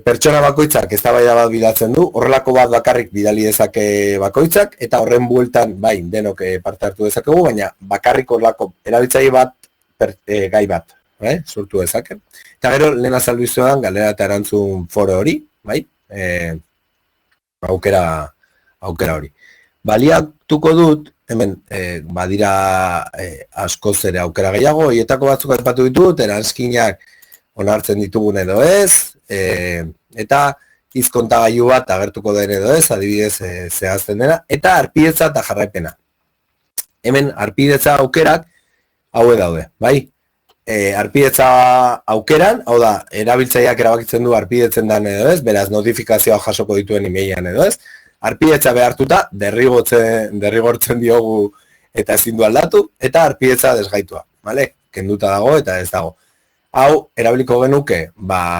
Pertsona bakoitzak eztabaida bat bidatzen du, horrelako bat bakarrik bidali dezake bakoitzak, eta horren bueltan, bai, denok parte hartu dezakegu, baina bakarrik horrelako erabiltzaile bat, gai bat, sortu dezake. Eta gero, lehen azaldu izudan, galera eta erantzun foro hori, bai, aukera hori. Baliatuko dut, hemen, badira askoz ere aukera gehiago, hietako batzuk aipatu ditut, eranskinak onartzen ditugun edo ez, eta hizkontagailu bat agertuko den edo ez, adibidez zehazten dena, eta harpidetza eta jarraipena. Hemen, harpidetza aukerak haue daude, bai? Harpidetza aukeran, hau da, erabiltzaileak erabakitzen du harpidetzen den edo ez, beraz notifikazioa jasoko dituen emailean edo ez, harpidetza behartuta, derrigortzen diogu eta ezin du aldatu, eta harpidetza desgaitua, bale? Kenduta dago eta ez dago. Hau, erabiliko genuke,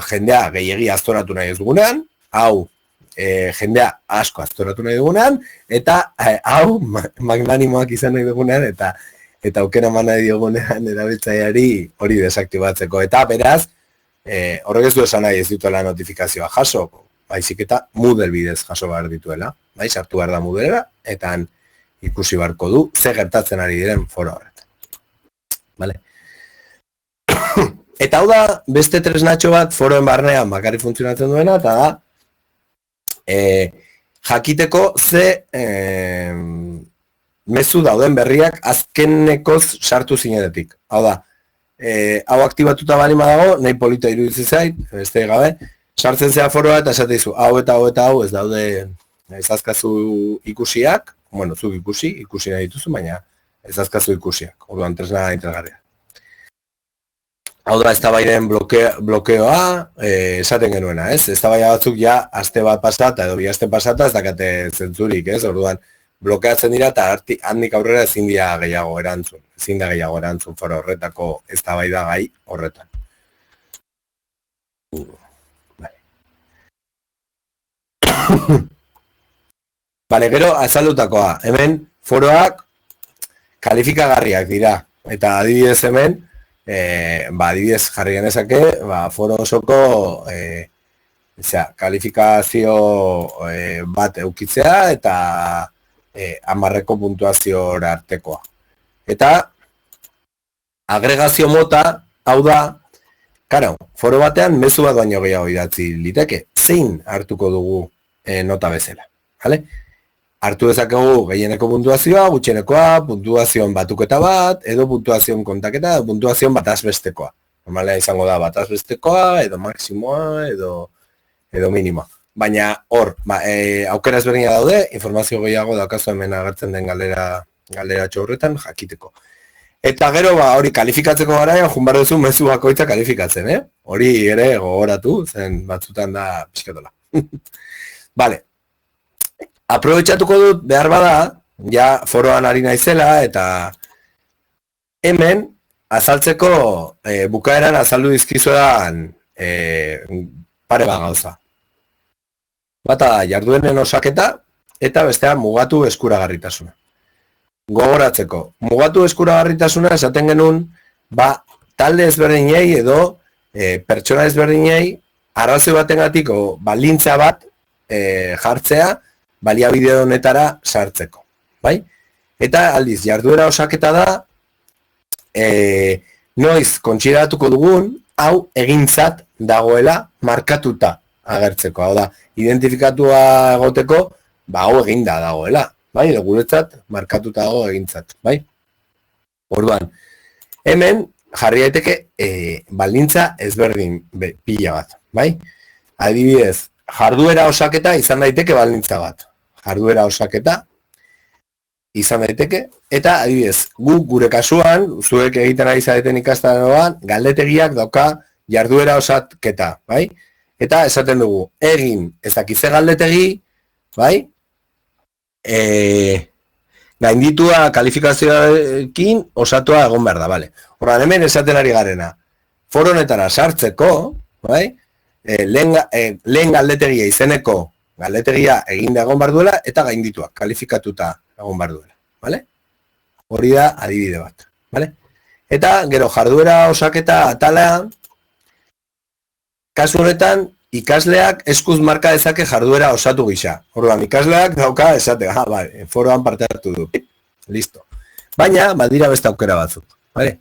jendea gehiegi aztoratu nahi ez dugunean, hau, jendea asko aztoratu nahi dugunean, eta hau, magnanimoak izan nahi dugunean, eta aukera eman nahi dugunean erabiltzaileari hori desaktibatzeko. Eta beraz, horrek ez du esan nahi ez dituela notifikazioa jaso, baizik eta Moodle bidez jaso behar dituela, bai, sartu behar da Moodlera, eta ikusi beharko du, ze gertatzen ari diren foro horretan. Vale? Eta hau da, beste tresnatxo bat foroen barnean bakarrik funtzionatzen duena, eta da, jakiteko ze mezu dauden berriak azkenekoz sartu zinenetik. Hau da, hau aktibatuta bali dago, nahi polita iruditzen zait, beste gabe, sartzen zea foroa eta esate dizu, hau eta hau ez daude ez azkazu ikusiak, bueno, zuk ikusi nahi dituzu, baina ez azkazu ikusiak, orduan tresna interesgarria. Hau da, eztabairen blokeoa, esaten genuena, ez? Eztabaia batzuk ja, aste bat pasata, edo bi aste pasata, ez dakate zentzurik, ez? Orduan, blokeatzen dira, eta handik aurrera ezin da gehiago erantzun foro horretako eztabaida gai horretan. Bale, gero, azaldutakoa, hemen foroak kalifikagarriak dira, eta adibidez hemen, adibidez jarri genezake, foro osoko kalifikazio bat eukitzea eta 10 puntuazio artekoa. Eta agregazio mota, hau da, karo, foro batean mezu bat baino gehiago idatzi liteke, zein hartuko dugu nota bezala, vale? Hartu dezakegu gehieneko puntuazioa, gutxenekoa, puntuazioan batuketa bat, edo puntuazioan kontaketa, edo puntuazioan batazbestekoa. Normalea izango da batazbestekoa, edo maksimoa, edo minimoa. Baina hor, aukera ezberdina daude, informazio gehiago daukazu hemen agertzen den galdera horretan jakiteko. Eta gero, hori kalifikatzeko garaian, junbar duzu mezu bakoitza kalifikatzen, Hori ere gogoratu, zen batzutan da pixkatola. Vale. Aprobetxatuko dut behar bada, ja foroan ari naizela, eta hemen azaltzeko bukaeran azaldu dizkizuedan pare bat gauza. Bata da, jarduenen osaketa, eta bestea mugatu eskuragarritasuna. Gogoratzeko, mugatu eskuragarritasuna esaten genuen, talde ezberdinei edo pertsona ezberdinei arrazoi batengatiko baldintza bat jartzea, baliabide honetara sartzeko, bai? Eta aldiz, jarduera osaketa da, noiz kontsideratuko dugun, hau egintzat dagoela markatuta agertzeko, hau da, identifikatua egoteko, hau eginda dagoela, bai? Edo guretzat markatuta dago egintzat, bai? Orduan, hemen jarri daiteke baldintza ezberdin pila bat, bai? Adibidez, jarduera osaketa izan daiteke baldintza bat. Jarduera osaketa izan daiteke, eta adibidez, gure kasuan, zuek egiten ari zareten ikastaroan, galdetegiak dauka jarduera osaketa, bai? Eta esaten dugu, egin ezakize galdetegi, bai? Gainditua kalifikazioekin osatua egon behar da, bale? Horran hemen esaten ari garena, foro honetara sartzeko, bai? Lehen galdetegia izeneko galdetegia egin egon behar duela eta gaindituak, kalifikatuta egon behar duela, bale? Hori da adibide bat, bale? Eta gero jarduera osaketa atala, kasu honetan ikasleak eskuz marka dezake jarduera osatu gisa. Orduan, ikasleak dauka esate, bale, foroan parte hartu du, listo. Baina, badira beste aukera batzuk, bale?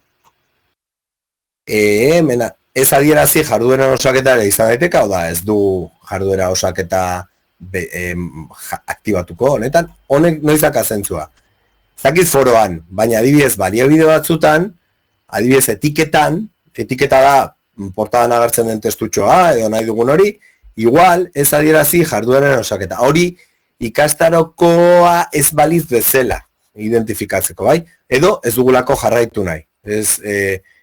Ez adierazi jarduera osaketare izan daiteka, hau da, ez du jarduera osaketa aktibatuko honetan, honek noizak azentzua. Zakiz foroan, baina adibidez baliabide batzutan, adibidez etiketa da portadan agertzen den testutxoa, edo nahi dugun hori, igual ez adierazi jarduera osaketa. Hori ikastarokoa ez baliz bezala identifikatzeko, bai? Edo ez dugulako jarraitu nahi.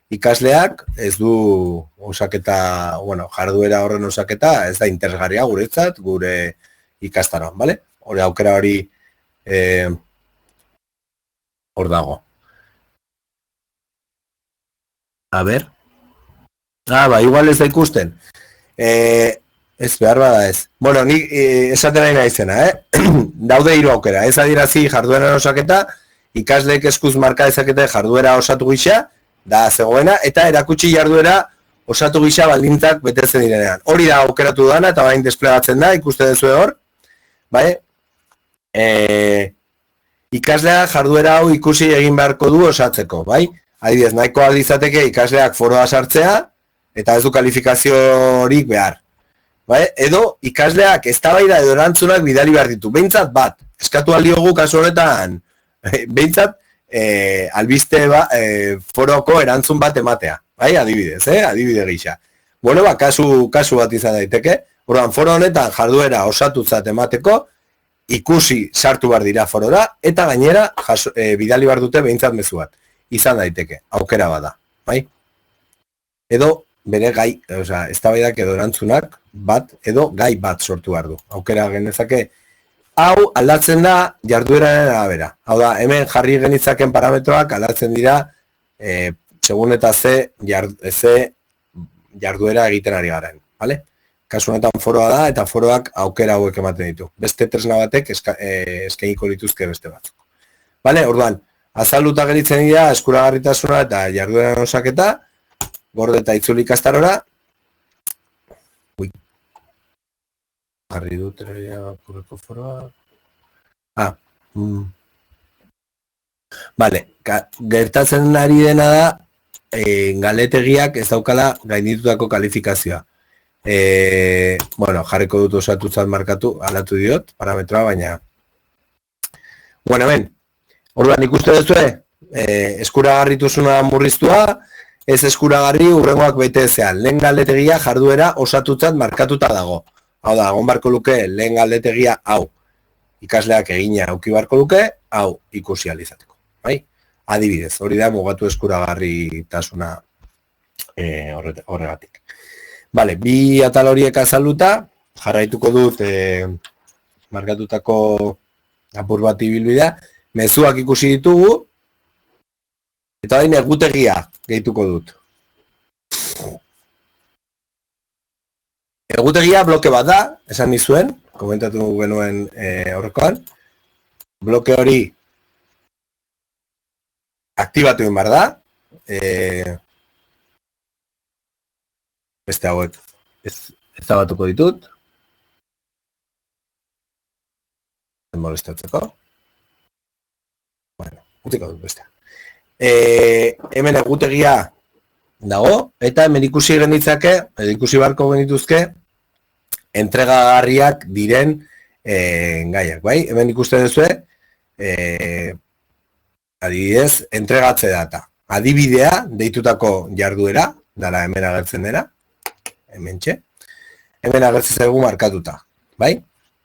Ikasleak ez du osaketa, jarduera horren osaketa, ez da interesgarria guretzat, gure ikastaroan, bale? Hori aukera hori hor dago. A ber. Igual ez da ikusten. Ez behar bada ez. Bueno, nik esaten nahi naizena, Daude hiru aukera, ez adierazi jarduera osaketa, ikasleek eskuz marka dezakete jarduera osatu gisa, da zegoena, eta erakutsi jarduera osatu gisa baldintzak betetzen direnean. Hori da aukeratu dana, eta bain desplegatzen da, ikuste duzu hor, bai? Ikaslea jarduera hau ikusi egin beharko du osatzeko, bai? Adibidez, nahiko aldizateke ikasleak foroa sartzea, eta ez du kalifikaziorik behar. Bai? Edo, ikasleak eztabaida edo erantzunak bidali behar ditu. Behintzat bat, eskatu aldiogu kasu horretan, behintzat, albiste foroko erantzun bat ematea, bai, adibidez, adibide gisa. Bueno, kasu bat izan daiteke, orduan foro honetan jarduera osatutzat emateko, ikusi sartu bar dira forora, eta gainera bidali bar dute behintzat mezu bat. Izan daiteke, aukera bada, bai? Edo bere gai, eztabaidak edo erantzunak bat, edo gai bat sortu behar du. Aukera genezake, hau aldatzen da jardueraren arabera. Hau da, hemen jarri genitzaken parametroak aldatzen dira segun eta ze jarduera egiten ari garen, bale? Kasu honetan foroa da, eta foroak aukera hauek ematen ditu. Beste tresna batek eskainiko lituzke beste batzuk. Bale, orduan, azalduta geritzen dira eskuragarritasuna eta jardueraren osaketa, gorde eta itzuli ikastarora. Jarri dut kurreko foroa. Bale, gertatzen ari dena da, galetegiak ez daukala gainditutako kalifikazioa. Bueno, jarriko dut osatutzat markatu, alatu diot, parametroa, baina. Bueno, hemen, orduan ikuste duzue, eskuragarritasuna murriztua, ez eskuragarri urrengoak bete ezean. Lehen galdetegia jarduera osatutzat markatuta dago. Hau da, egon barko luke, lehen galdetegia hau. Ikasleak egina auki barko luke, hau ikusi alizateko. Bai? Adibidez, hori da mugatu eskuragarritasuna horregatik. Bale, bi atal horiek azalduta, jarraituko dut markatutako apur bat ibilbidea, mezuak ikusi ditugu, eta hain egutegia gehituko dut. Egutegia bloke bat da, esan nizuen, komentatu genuen aurrekoan, bloke hori aktibatu egin behar da, beste hauek ezabatuko ditut, molestatzeko, bueno, utziko dut bestea. Hemen egutegia dago, eta hemen ikusi genitzake, ikusi barko genituzke, entregagarriak diren gaiak, bai? Hemen ikusten duzue, adibidez, entregatze data. Adibidea, deitutako jarduera, dara hemen agertzen dena, hemen txe, hemen agertzen zaigu markatuta, bai?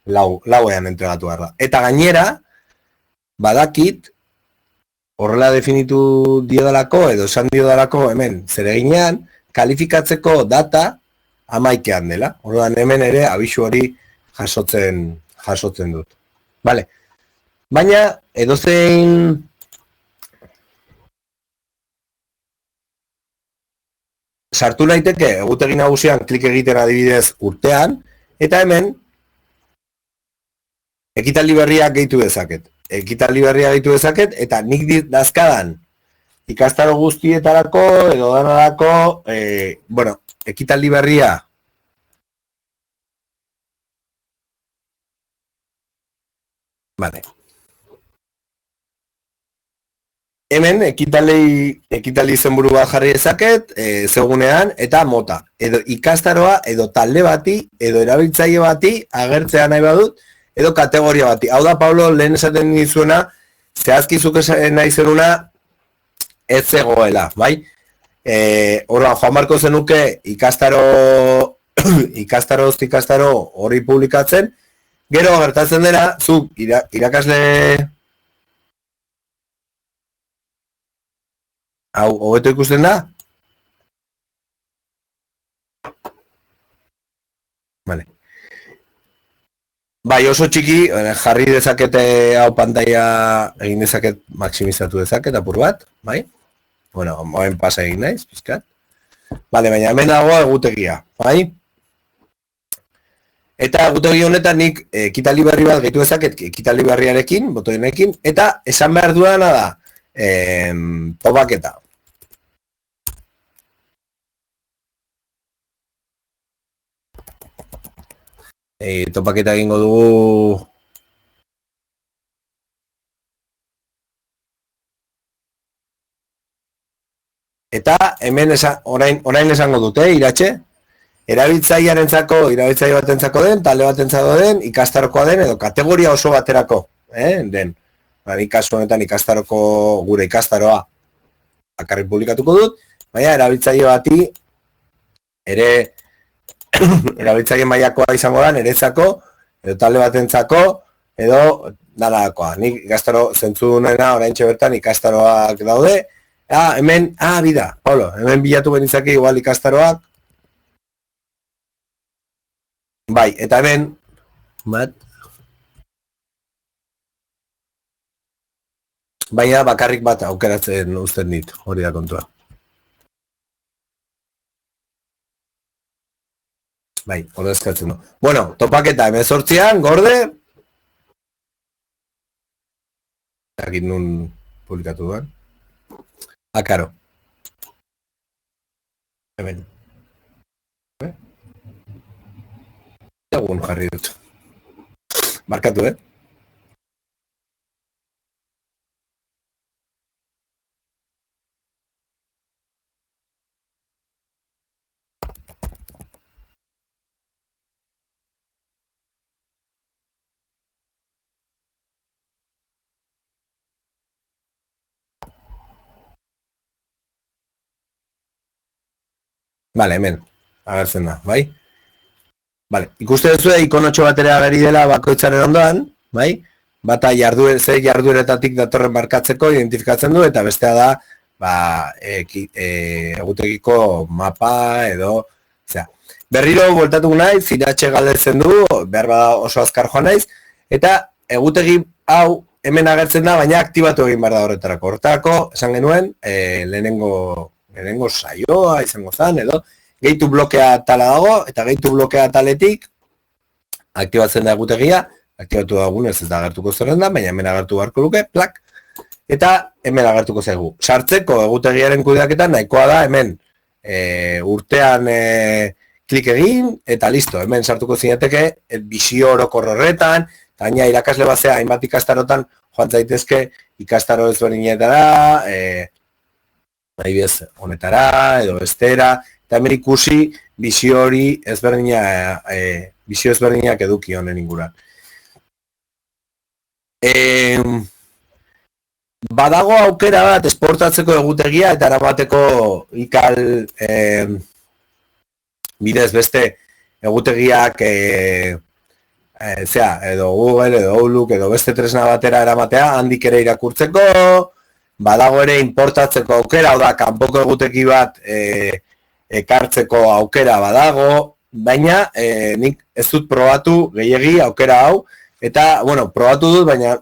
Lauean entregatu behar da. Eta gainera, badakit, horrela definitu diodalako, edo esan diodalako, hemen, zereginean, kalifikatzeko data amaikean dela. Orduan hemen ere abisu hori jasotzen dut. Vale. Baina, edozein sartu naiteke egutegi nagusian klik egiten adibidez urtean, eta hemen ekitaldi berriak gehitu dezaket. Eta nik dazkadan ikastaro guztietarako edo danarako, bueno, ekitaldi berria vale. Hemen ekitaldi izenburu bat jarri dezaket, zegunean eta mota. Edo ikastaroa, edo talde bati, edo erabiltzaile bati agertzea nahi badut, edo kategoria bati. Hau da, Pablo, lehen esaten dizuena, zehazkizuk nahi zenuna, ez zegoela, bai? Horra, Juan Marko zenuke ikastaro hori publikatzen, gero gertatzen dena, zuk irakasle hau, hobeto ikusten da? Vale. Bai, oso txiki, jarri dezakete hau pantaila egin dezaket maksimizatu dezaket apur bat, bai? Bueno, moen pasa egin naiz, pizkat. Vale, baina hemen dago egutegia, bai? Eta egutegi honetan nik ekitaldi berri bat gehitu dezaket, ekitaldi berriarekin, botoenekin, eta esan behar duena da, topaketa. Topaketa egingo dugu eta hemen orain esango dute, iratxe, erabiltzaile batentzako den, talde batentzako den, ikastarokoa den, edo kategoria oso baterako, den. Kasu honetan ikastaroko gure ikastaroa bakarrik publikatuko dut, baina erabiltzaile bati ere erabiltzaile mailakoa izango da, niretzako, edo talde batentzako, edo danakoa. Nik ikastaro zentzu nena oraintxe bertan ikastaroak daude. Hemen, bida, Paulo, hemen bilatu benizake igual ikastaroak. Bai, eta hemen, baina bakarrik bat aukeratzen uzten dit, hori da kontua. Bai, hori eskatzen du. Bueno, topaketa 18an, gorde. Egin nun publikatu duan. Karo. Hemen. Egun jarri dut. Markatu, Bale, hemen, agertzen da, bai? Bale, ikuste duzu ikonotxo batera ageri dela bakoitzaren ondoan, bai? Bata jardueretatik datorren markatzeko identifikatzen du, eta bestea da, egutegiko mapa edo, berriro bueltatuko naiz, ziratxe galdetzen du, behar bada oso azkar joan naiz, eta egutegi hau hemen agertzen da, baina aktibatu egin behar da horretarako. Horretarako, esan genuen, lehenengo saioa izango zen, edo gehitu blokea tala dago, eta gehitu blokea taletik aktibatzen da egutegia, aktibatu dagun ez da agertuko zerrenda, baina hemen agertu beharko luke, plak, eta hemen agertuko zaigu. Sartzeko egutegiaren kudeaketan nahikoa da hemen urtean klik egin, eta listo, hemen sartuko zinateke bizio orokor horretan, eta gaina irakasle bazea hainbat ikastarotan joan zaitezke ikastaro ezberdinetara, honetara edo bestera, eta hemen ikusi bizio hori bizio ezberdinak eduki honen inguran. Badago aukera bat esportatzeko egutegia eta eramateko ikal bidez beste egutegiak edo Google, edo Outlook, edo beste tresna batera eramatea, handik ere irakurtzeko, badago ere importatzeko aukera, oda, kanpoko egutegi bat ekartzeko aukera badago, baina nik ez dut probatu gehiegi aukera hau, eta, bueno, probatu dut, baina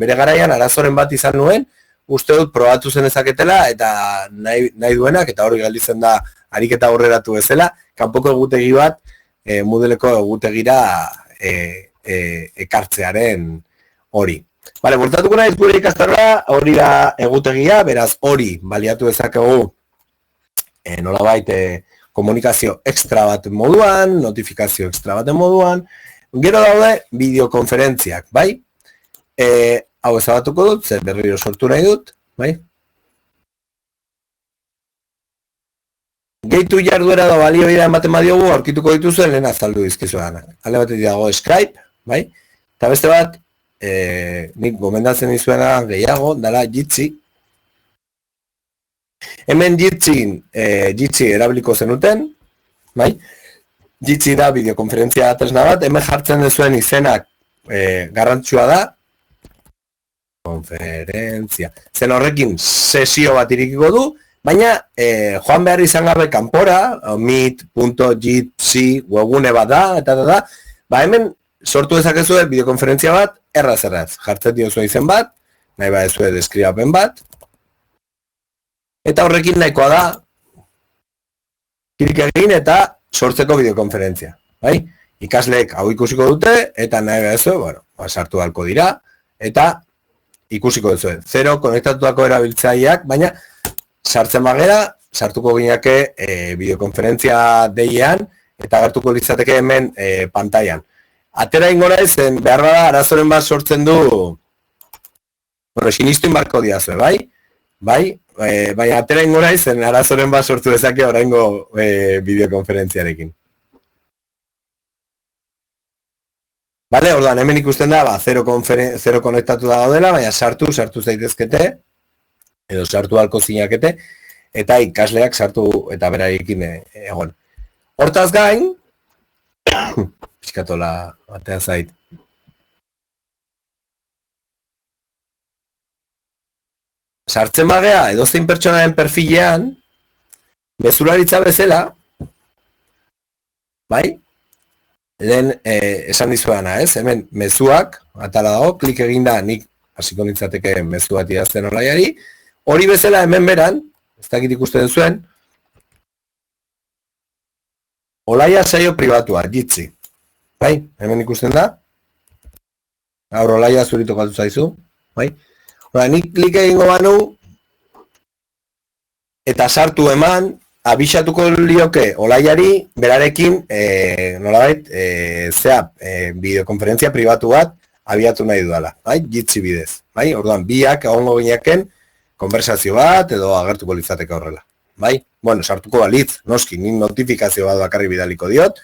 bere garaian arazoren bat izan nuen, uste dut probatu zen ezaketela, eta nahi duenak, eta hori galditzen da ariketa aurreratu bezala, kanpoko egutegi bat Moodleko egutegira ekartzearen hori. Bale, bortatuko nahiz gure ikastarra, hori da egutegia, beraz hori baliatu dezakegu nolabait komunikazio extra bat moduan, notifikazio extra baten moduan, gero daude bideokonferentziak, bai? Hau ezabatuko dut, zer berriro sortu nahi dut, bai? Gehitu jarduera da balioia ematen badiogu, aurkituko dituzuen lehen azaldu dizkizuanak. Alde batetik dago Skype, bai? Eta beste bat, nik gomendatzen dizuena gehiago, dala Jitsi. Hemen Jitsi erabiliko zenuten, bai? Jitsi da bideokonferentzia tresna bat, hemen jartzen duzuen izenak garrantzua da, konferentzia. Zen horrekin sesio bat irikiko du, baina joan behar izan gabe kanpora, meet.jitsi webgune bat da, eta hemen sortu dezakezu bideokonferentzia bat, erraz, jartzen diozu izen bat, nahi ba ezue deskribapen bat, eta horrekin nahikoa da, klik egin eta sortzeko bideokonferentzia, bai? Ikasleek hau ikusiko dute, eta nahi ba ezue, bueno, sartu halko dira, eta ikusiko duzue. Zero konektatutako erabiltzaileak, baina sartzen bagera, sartuko gineake bideokonferentzia deiean, eta agertuko litzateke hemen pantailan. Atera ingora ezen, behar bada arazoren bat sortzen du, bueno, sinistu inbarko diazue, bai? Bai, atera ingora ezen, arazoren bat sortu dezake oraingo bideokonferentziarekin. Bale, orduan, hemen ikusten da, zero konektatu dago dela, baina sartu zaitezkete. edo sartu halko zinakete, eta ikasleak sartu eta beraiekin egon. Hortaz gain, pixkatola batean zait, sartzen bagea edozein pertsonaren perfilean, mezularitza bezala, bai? Lehen esan dizuana, ez? Hemen mezuak, atala dago, klik eginda nik hasiko nintzateke mezu bat idazten Olaiari, hori bezala hemen beran, ez dakit ikusten duzuen, Olaia saio pribatua, jitzi. Bai, hemen ikusten da. Gaur Olaia zurito galtu zaizu. Bai. Hora, nik klik egingo banu, eta sartu eman, abixatuko lioke Olaiari, berarekin, nolabait, bideokonferentzia pribatu bat, abiatu nahi dudala, bai, jitzi bidez. Bai, orduan, biak egongo gineaken, konversazio bat, edo agertuko litzateke horrela. Bai, bueno, sartuko balitz, noski, nik notifikazio bat bakarri bidaliko diot,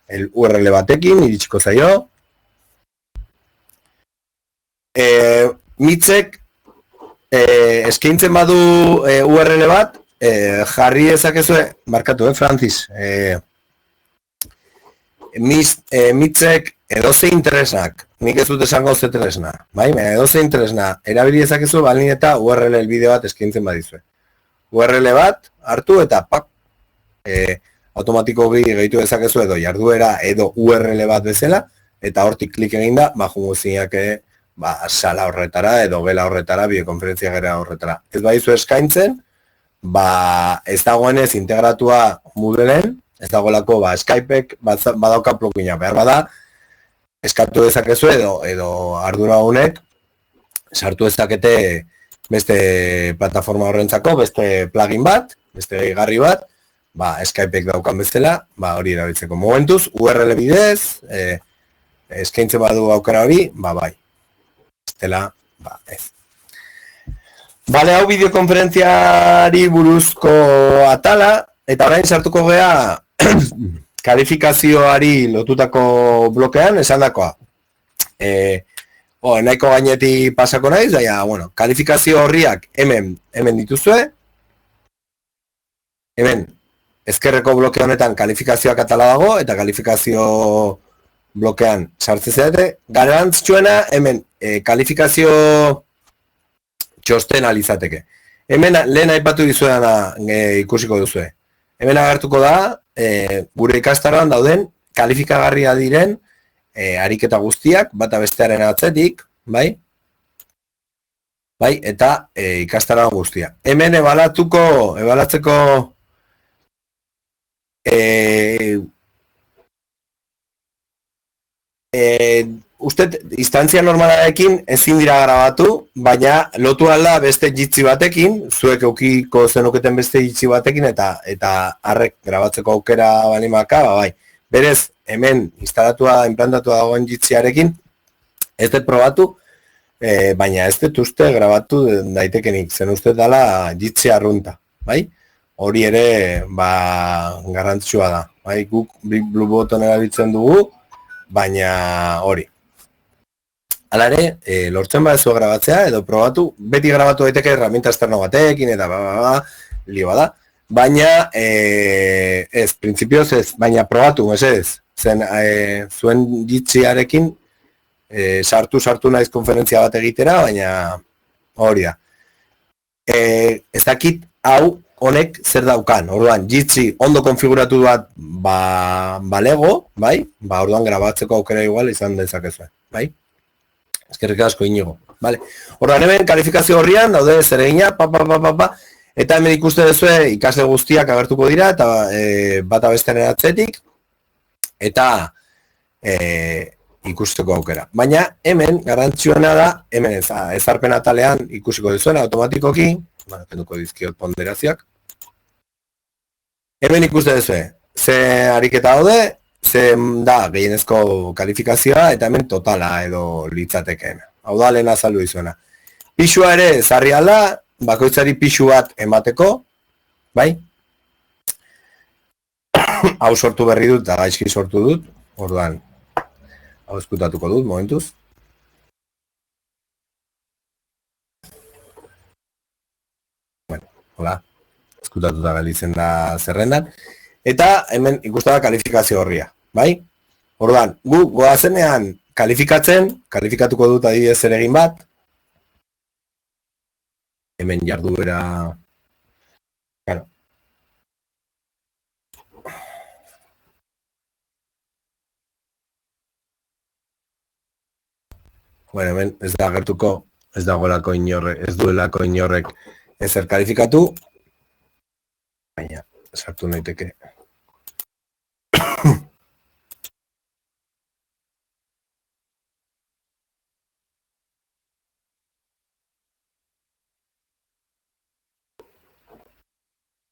el URL batekin, iritsiko zaio. Mitzek, eskaintzen badu URL bat, jarri ezakezue, markatu, Francis, mitzek edozein tresnak, nik ez dut esango ze tresna, bai, edozein tresna, erabili ezakezu balin eta URL bideo bat eskaintzen badizue. URL bat, hartu eta pak, automatiko gehitu ezakezu edo jarduera edo URL bat bezala, eta hortik klik eginda, jungo zinak sala horretara edo gela horretara, bideokonferentzia gera horretara. Ez badizu eskaintzen, ez dagoenez integratua Moodleen, ez dagoelako Skypeek badauka plugina, behar bada, eskatu dezakezu edo ardura honek sartu dezakete beste plataforma horrentzako, beste plugin bat, beste gehigarri bat, Skypeek daukan bezala, hori erabiltzeko momentuz, URL bidez, eskaintzen badu aukera hori, bai. Estela, ez. Bale, hau bideokonferentziari buruzko atala, eta orain sartuko gea kalifikazioari lotutako blokean esan dakoa. Nahiko gaineti pasako naiz, bueno, kalifikazio horriak hemen dituzue. Hemen, ezkerreko bloke honetan kalifikazioak atala dago, eta kalifikazio blokean sartzen zedete. Garrantzitsuena, hemen, kalifikazio txosten alizateke. Hemen lehen aipatu dizuedana ikusiko duzue. Hemen agertuko da, gure ikastaroan dauden, kalifikagarria diren ariketa guztiak, bata bestearen atzetik, bai? Bai, eta ikastaroan guztia. Hemen ebalatzeko uste, instantzia normalarekin ezin dira grabatu, baina lotu alda beste jitsi batekin, zuek eukiko zenuketen beste jitsi batekin, eta harrek grabatzeko aukera balimaka, bai. Berez, hemen implantatua dagoen jitsiarekin, ez dut probatu, baina ez dut uste grabatu daitekenik, zen uste dela jitsi arrunta, bai? Hori ere, garrantzitsua da, bai? Guk Blue Button erabiltzen dugu, baina hori. Hala ere, lortzen badezu grabatzea, edo probatu, beti grabatu daiteke herramienta externo batekin, eta lio bada, baina, ez, printzipioz ez, baina probatu, ez, zen, zuen jitsiarekin, sartu naiz konferentzia bat egitera, baina hori da. Ez dakit, hau, honek zer daukan, orduan, jitsi ondo konfiguratu bat balego, bai? Orduan grabatzeko aukera igual izan dezakezue, bai? Eskerrik asko Inigo, vale. Orduan hemen kalifikazio horrian daude zeregina, eta hemen ikuste duzue ikasle guztiak agertuko dira, eta bata bestearen atzetik, eta ikusteko aukera. Baina hemen garrantzitsuena da, hemen ezarpen atalean ikusiko duzuena automatikoki, kenduko dizkiot ponderazioak. Hemen ikuste duzue, ze ariketa daude, ze da gehienezko kalifikazioa, eta hemen totala edo litzatekeen. Hau da lehen azaldu dizuena. Pixua ere zarri alda, bakoitzari pixu bat emateko, bai? Hau sortu berri dut, eta gaizki sortu dut, orduan, hau eskutatuko dut, momentuz. hola, eskutatuta galitzen da zerrendan, eta hemen ikusten da kalifikazio horria, bai? Orduan, gu goazenean kalifikatuko dut adibidez ere egin bat, hemen jarduera, claro. Bueno, hemen ez da gertuko, ez dagoelako inorrek, ez duelako inorrek ezer kalifikatu, baina sartu naiteke.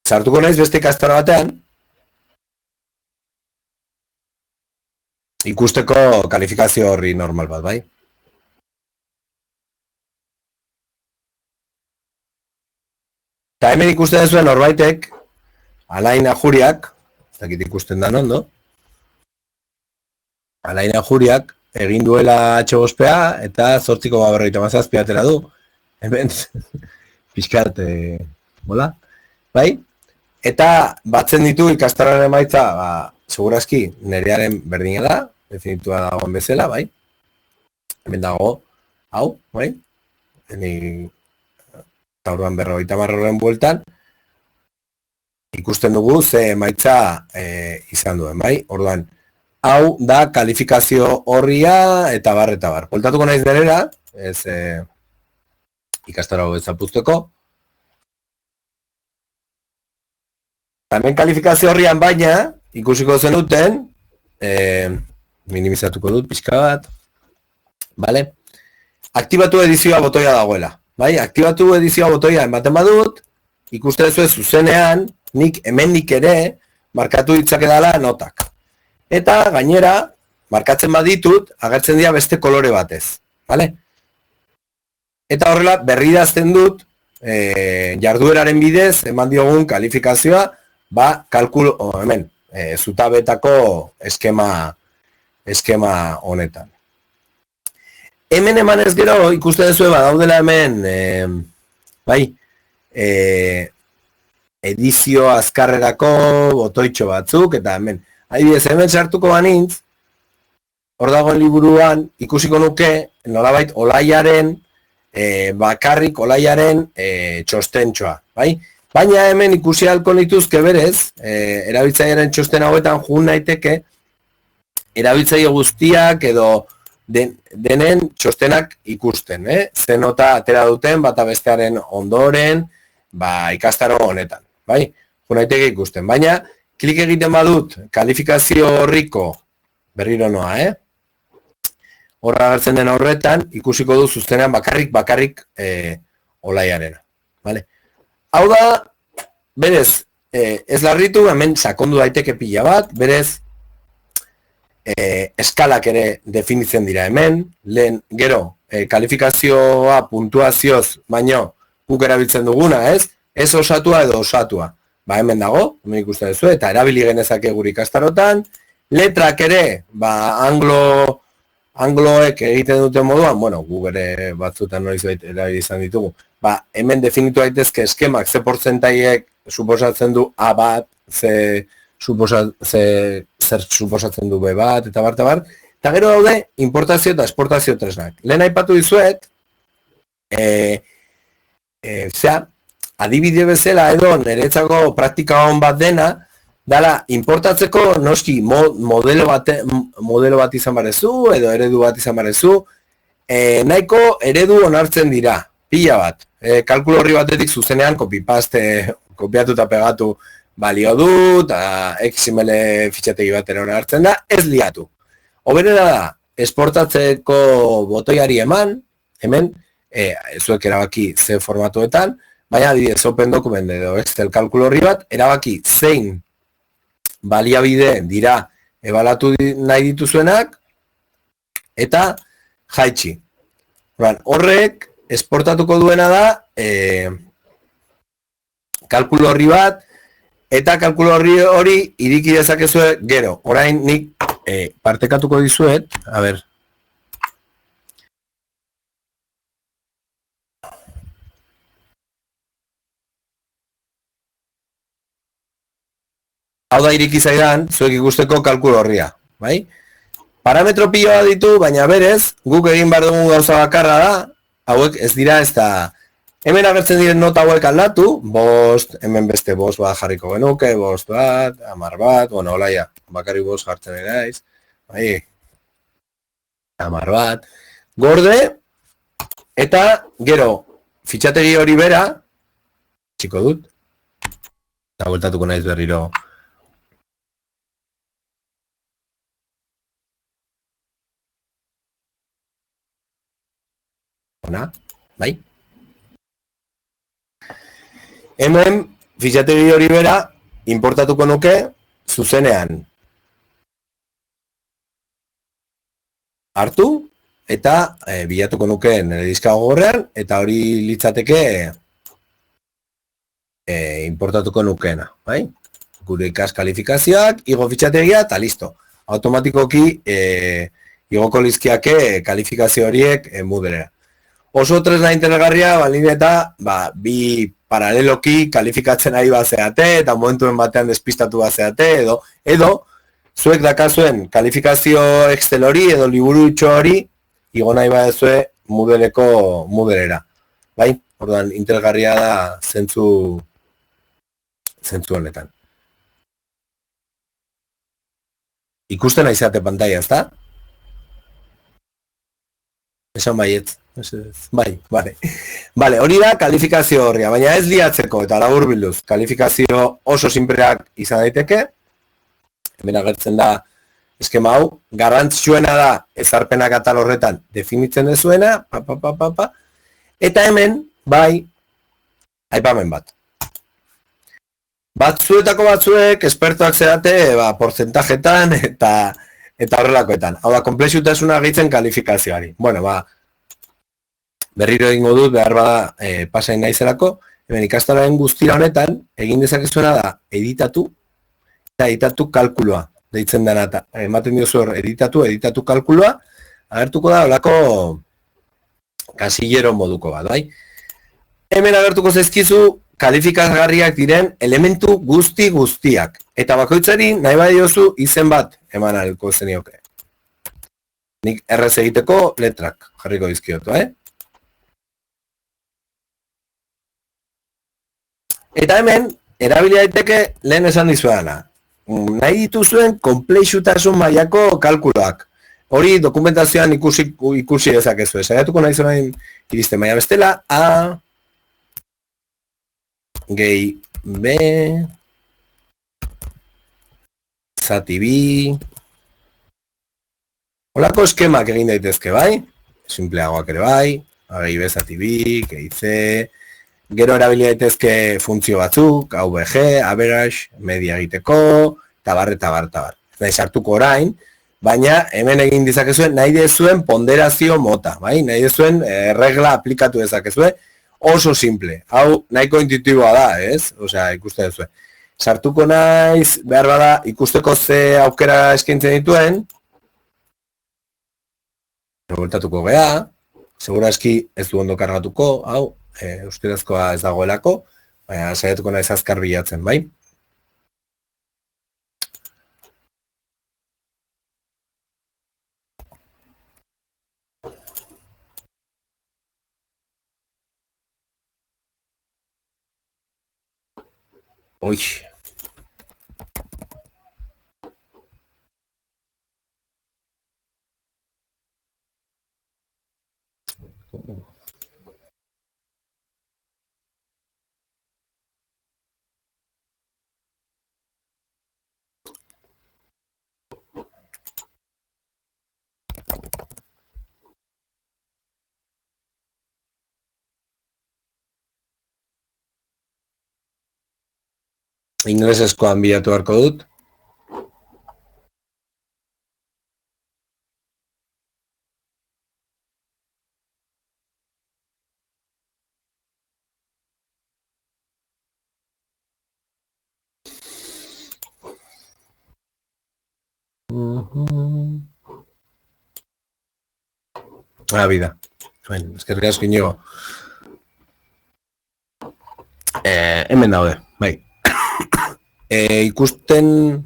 Sartuko naiz beste ikastaro batean, ikusteko kalifikazio horri normal bat, bai? Eta hemen ikusten duzuen norbaitek, Alain Ajuriak, ez dakit ikusten da ondo, Alain Ajuriak egin duela atxogospea eta 8,57 atera du. Hemen, pixkat, hola, bai? Eta batzen ditu ikastaroaren emaitza, ba, segurazki nerearen berdina da, definitua dagoen bezala, bai? Hemen dago, hau, bai? Eta orduan 50 bueltan, ikusten dugu ze emaitza izan duen, bai? Orduan, hau da kalifikazio horria eta bar. Poltatuko naiz berera, ez ikastaro hau ezapuzteko. Hemen kalifikazio horrian baina, ikusiko zenuten, minimizatuko dut pixka bat, vale? Aktibatu edizioa botoia dagoela, bai? Aktibatu edizioa botoia ematen badut, ikusten zuen zuzenean, nik hemendik ere markatu ditzakedala notak. Eta gainera, markatzen baditut, agertzen dira beste kolore batez, vale? Eta horrela berri idazten dut, jardueraren bidez, eman diogun kalifikazioa, ba, hemen, zutabetako eskema honetan. Hemen eman ez gero, ikusten duzu daudela hemen, bai, edizio azkarrerako botoitxo batzuk, eta hemen, adibidez, hemen sartuko banintz, hor dagoen liburuan, ikusiko nuke, nolabait, olaiaren, bakarrik olaiaren txostentxoa, bai? Baina hemen ikusi halko nituzke berez, erabiltzailearen txosten hauetan jun naiteke, erabiltzaile guztiak edo denen txostenak ikusten, ze nota atera duten bata bestearen ondoren, ba, ikastaro honetan, bai? Jun naiteke ikusten, baina klik egiten badut kalifikazio horriko, berriro noa, horra agertzen den horretan, ikusiko du zuztenean bakarrik olaiarena, vale? Hau da, berez, ez larritu, hemen sakondu daiteke pila bat, berez, eskalak ere definitzen dira hemen, lehen, gero, kalifikazioa puntuazioz, baino, guk erabiltzen duguna, ez? Ez osatua edo osatua. Ba, hemen dago, hemen ikusten duzu, eta erabili genezake gure ikastarotan, letrak ere, ba, angloek egiten duten moduan, bueno, gu ere batzutan noiz erabili izan ditugu, ba, hemen definitu daitezke eskemak ze portzentaiek suposatzen du A bat, zer suposatzen du B bat, eta bar, eta gero daude importazio eta esportazio tresnak. Lehen aipatu dizuet, adibide bezala edo niretzako praktika hon bat dena, dala, importatzeko noski modelo bat izan barezu, edo eredu bat izan barezu, nahiko eredu onartzen dira, pila bat. Kalkulo horri batetik zuzenean kopiatu eta pegatu balio du, eta XML fitxategi batera onartzen da, ez liatu. Hoberena da, esportatzeko botoiari eman, hemen, zuek erabaki ze formatuetan, baina adibidez Open Document edo Excel kalkulo horri bat, erabaki zein baliabide dira ebalatu nahi dituzuenak, eta jaitsi. Horrek, esportatuko duena da, kalkulo horri bat, eta kalkulo hori iriki dezakezue gero. Orain nik partekatuko dizuet, a ber. hau da iriki zaidan, zuek ikusteko kalkulu horria, bai? Parametro piloa ditu, baina berez, guk egin behar dugun gauza bakarra da, hauek ez dira ez da, hemen agertzen diren nota hauek aldatu, bost, hemen beste bost bat jarriko genuke, bost bat, 10 bat, bueno, hola ja, bakarri bost jartzen eraiz, bai, 10 bat, gorde, eta gero, fitxategi hori bera, txiko dut, eta bueltatuko naiz berriro. Ona, bai? Hemen, fitxategi hori bera, importatuko nuke, zuzenean. Hartu, eta bilatuko nuke nire diska gogorrean, eta hori litzateke importatuko nukeena, bai? Gure ikas kalifikazioak, igo fitxategia, eta listo. Automatikoki igoko lizkiake kalifikazio horiek Moodlera. Oso tresna interesgarria, balin eta bi paraleloki kalifikatzen ari bazeate, eta momentuen batean despistatu bazeate, edo zuek dakazuen kalifikazio Excel hori, edo liburu itxo hori, igo nahi badezue Moodlera. Bai? Orduan, interesgarria da zentzu honetan. Ikusten aizate pantaia, ezta? Esan baietz. Bai, bale. Bale, hori da kalifikazio horria, baina ez liatzeko eta laburbilduz. Kalifikazio oso sinpleak izan daiteke. Hemen agertzen da eskema hau. Garrantzitsuena da ezarpenak atal horretan definitzen dezuena. Eta hemen, bai, aipamen bat. Batzuetako batzuek espertoak zerate porcentajetan eta horrelakoetan. Hau da, komplexutasuna gehitzen kalifikazioari. Bueno, berriro egingo dut, behar bada pasain naizelako, hemen ikastararen guztira honetan, egin dezakezuena da, editatu, eta editatu kalkulua. Deitzen dena, ematen diozu hor, editatu kalkulua, agertuko da, holako kasillero moduko bat, bai? Hemen agertuko zaizkizu, kalifikazgarriak diren elementu guztiak. Eta bakoitzari nahi badiozu izen bat eman ahalko zenioke. Nik errez egiteko letrak jarriko dizkiotu, Eta hemen, erabili daiteke lehen esan dizuedana. Nahi dituzuen konplexutasun mailako kalkuloak. Hori dokumentazioan ikusi dezakezu. Saiatuko nahi zuen iristen maila bestela, A, gehi B, zati B, holako eskemak egin daitezke, bai? Simpleagoak ere bai, gehi B, zati B, gehi C, gero erabili daitezke funtzio batzuk, AVG, average, media egiteko, tabar. Nahi sartuko orain, baina hemen egin dizakezuen nahi dezuen ponderazio mota, bai? Nahi dezuen regla aplikatu dezakezue, oso simple. Hau nahiko intuitiboa da, ez? Osea, ikuste duzue. Sartuko naiz, behar bada, ikusteko ze aukera eskaintzen dituen. Voltatuko gea, segurazki ez du ondo kargatuko, hau, euskarazkoa ez dagoelako, baina saiatuko naiz azkar bilatzen, bai? Ui. Inglesezkoan bilatu beharko dut. Bida. Bueno, eskerrik asko Inigo. Hemen daude, bai. Ikusten,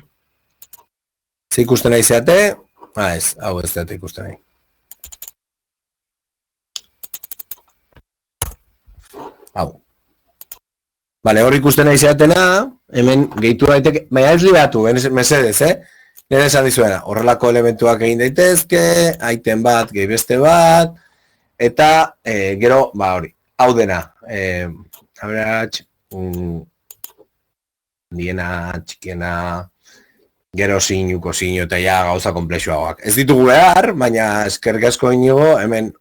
ze ikusten nahi zeate, ez, hau ez zeate ikusten nahi. Hau. Bale, hor ikusten nahi zeatena, hemen gehitu daiteke, baina ez libatu, mesedez, nire esan dizuena, horrelako elementuak egin daitezke, aiten bat, gehi beste bat, eta gero, hori, hau dena, aberats, diena, txikiena, gero zinuko zinu eta ja gauza komplexuagoak. Ez ditugu behar, baina eskerrik asko inigo, hemen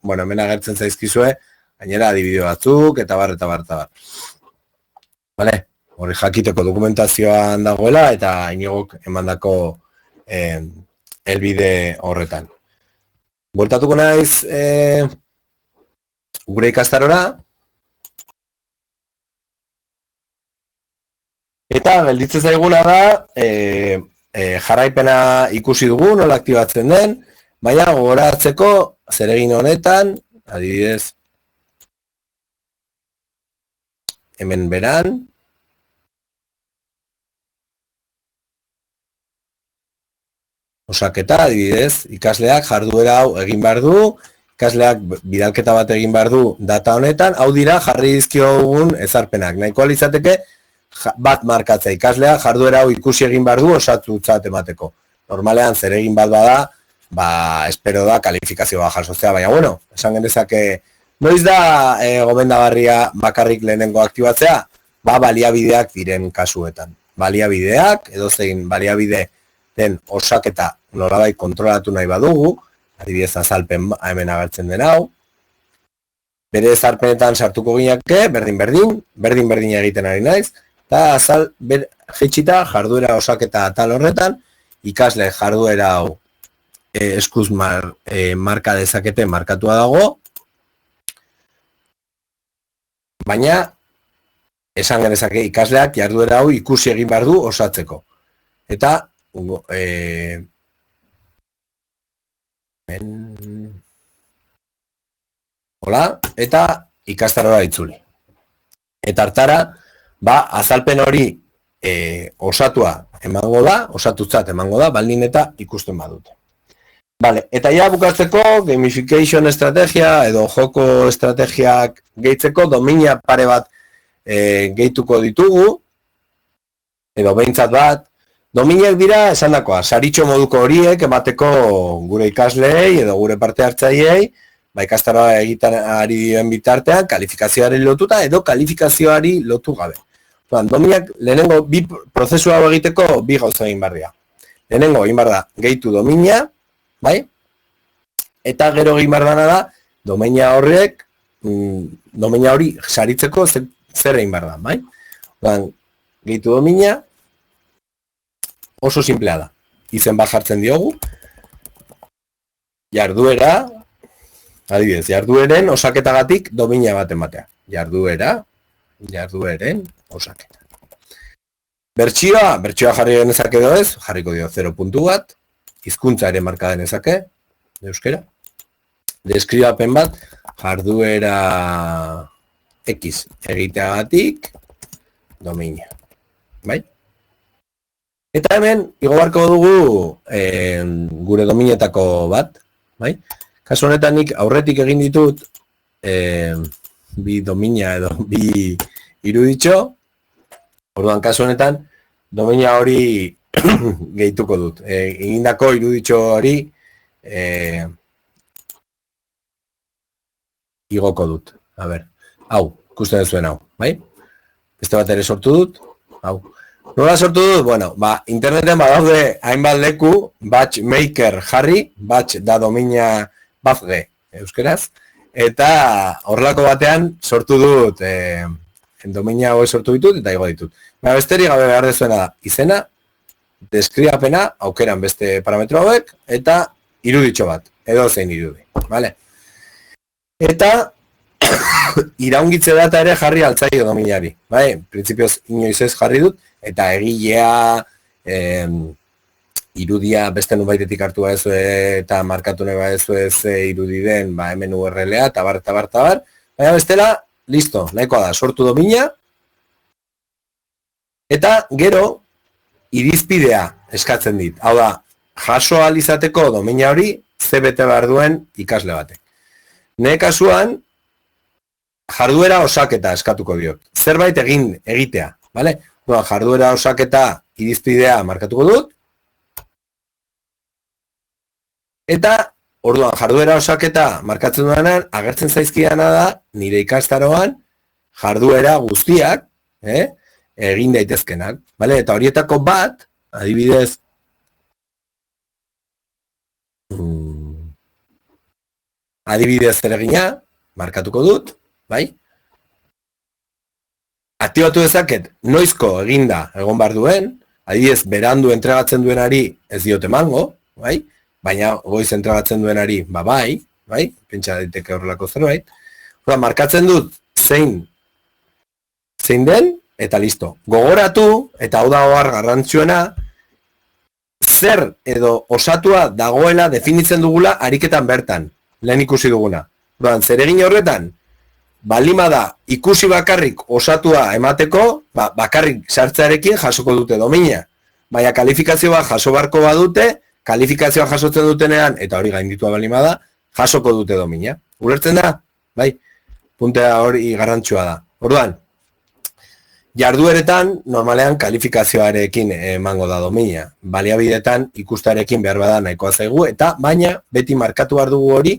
agertzen zaizkizue, gainera adibideo batzuk, eta bar. Vale, hori jakiteko dokumentazioan dagoela, eta inigok emandako helbide horretan. Bueltatuko naiz gure ikastarora, eta gelditzen zaiguna da, jarraipena ikusi dugu, nola aktibatzen den, baina gogoratzeko zeregin honetan, adibidez, hemen beran, osaketa, adibidez, ikasleak jarduera hau egin behar du, ikasleak bidalketa bat egin behar du data honetan, hau dira jarri dizkiogun ezarpenak. Nahikoa litzateke bat markatzea, ikaslea jarduera hau ikusi egin behar du osatutzat emateko. Normalean zer egin bat bada, espero da kalifikazioa jasotzea, baina bueno, esan genezake, noiz da gomendagarria bakarrik lehenengo aktibatzea? Baliabideak diren kasuetan. Baliabideak, edozein baliabide den osaketa nolabait kontrolatu nahi badugu, adibidez azalpen hemen agertzen den hau, bere ezarpenetan sartuko gineke, berdin egiten ari naiz, eta azal jetxita jarduera osaketa atal horretan, ikasle jarduera hau eskuz marka dezakete markatua dago, baina esan genezake ikasleak jarduera hau ikusi egin behar du osatzeko. Eta hola, eta ikastarora itzuli. Eta hartara, azalpen hori osatua emango da, osatutzat emango da, baldin eta ikusten badute. Vale, eta ja bukatzeko, gamification estrategia edo joko estrategiak gehitzeko, domina pare bat gehituko ditugu, edo behintzat bat, dominak dira esandakoa, saritxo moduko horiek emateko gure ikasleei edo gure parte hartzaileei, ikastaroa egiten ari dien bitartean, kalifikazioari lotuta edo kalifikazioari lotu gabe. Dominak lehenengo bi prozesu hau egiteko bi gauza egin behar dira. Lehenengo egin behar da, gehitu domina, bai? Eta gero egin behar dana da, domina hori saritzeko zer egin behar da, bai? Gehitu domina, oso simplea da. Izen bat jartzen diogu, jarduera, adibidez, jardueren osaketagatik domina bat ematea. Jardueren osaketa. Bertsioa jarri genezake edo ez, jarriko dio 0 puntu bat, hizkuntza ere marka denezake, euskera. Deskribapen bat, jarduera X egiteagatik domina. Bai? Eta hemen, igo barko dugu gure dominetako bat, bai? Kasu honetan nik aurretik egin ditut bi domina edo bi iruditxo, orduan kasu honetan domina hori gehituko dut. Egindako iruditxo hori igoko dut. A ber, hau, ikusten zuen hau, bai? Beste bat ere sortu dut, hau. Nola sortu dut? Bueno, interneten badaude hainbat leku, batch maker jarri, batch da domina bazge, euskeraz, eta horrelako batean sortu dut, domina hori sortu ditut eta igo ditut. Besterik gabe behar dezuena da, izena, deskribapena, aukeran beste parametro hauek, eta iruditxo bat, edo zein irudi, vale? Eta iraungitze data ere jarri altzaio dominari, bai? Printzipioz inoiz ez jarri dut, eta egilea irudia beste nubaitetik hartu baezue eta markatu nahi baezue ze irudi den, hemen URL-a, eta bar, baina bestela, listo, nahikoa da, sortu domina, eta gero, irizpidea eskatzen dit. Hau da, jaso ahal izateko domina hori ze bete behar duen ikasle batek. Nire kasuan, jarduera osaketa eskatuko diot. Zerbait egitea, bale? Jarduera osaketa irizpidea markatuko dut. Eta, orduan, jarduera osaketa markatzen duenan, agertzen zaizkiana da, nire ikastaroan, jarduera guztiak, egin daitezkenak. Bale? Eta horietako bat, adibidez, zeregina, markatuko dut, bai? Aktibatu dezaket, noizko eginda egon behar duen, adibidez, berandu entregatzen duenari ez diot emango, bai? Baina goiz entregatzen duenari, bai, pentsa daiteke horrelako zerbait. Markatzen dut zein den, eta listo. Gogoratu, eta hau da ohar garrantzuena, zer edo osatua dagoela definitzen dugula ariketan bertan, lehen ikusi duguna. Zeregin horretan, balima da ikusi bakarrik osatua emateko, bakarrik sartzearekin jasoko dute domina. Baina kalifikazio bat jaso barko badute, kalifikazioa jasotzen dutenean, eta hori gainditua balima da, jasoko dute domina. Ulertzen da? Bai, puntea hori garrantzua da. Orduan, jardueretan, normalean kalifikazioarekin emango da domina. Baliabidetan ikustarekin behar bada nahikoa zaigu, eta baina beti markatu behar dugu hori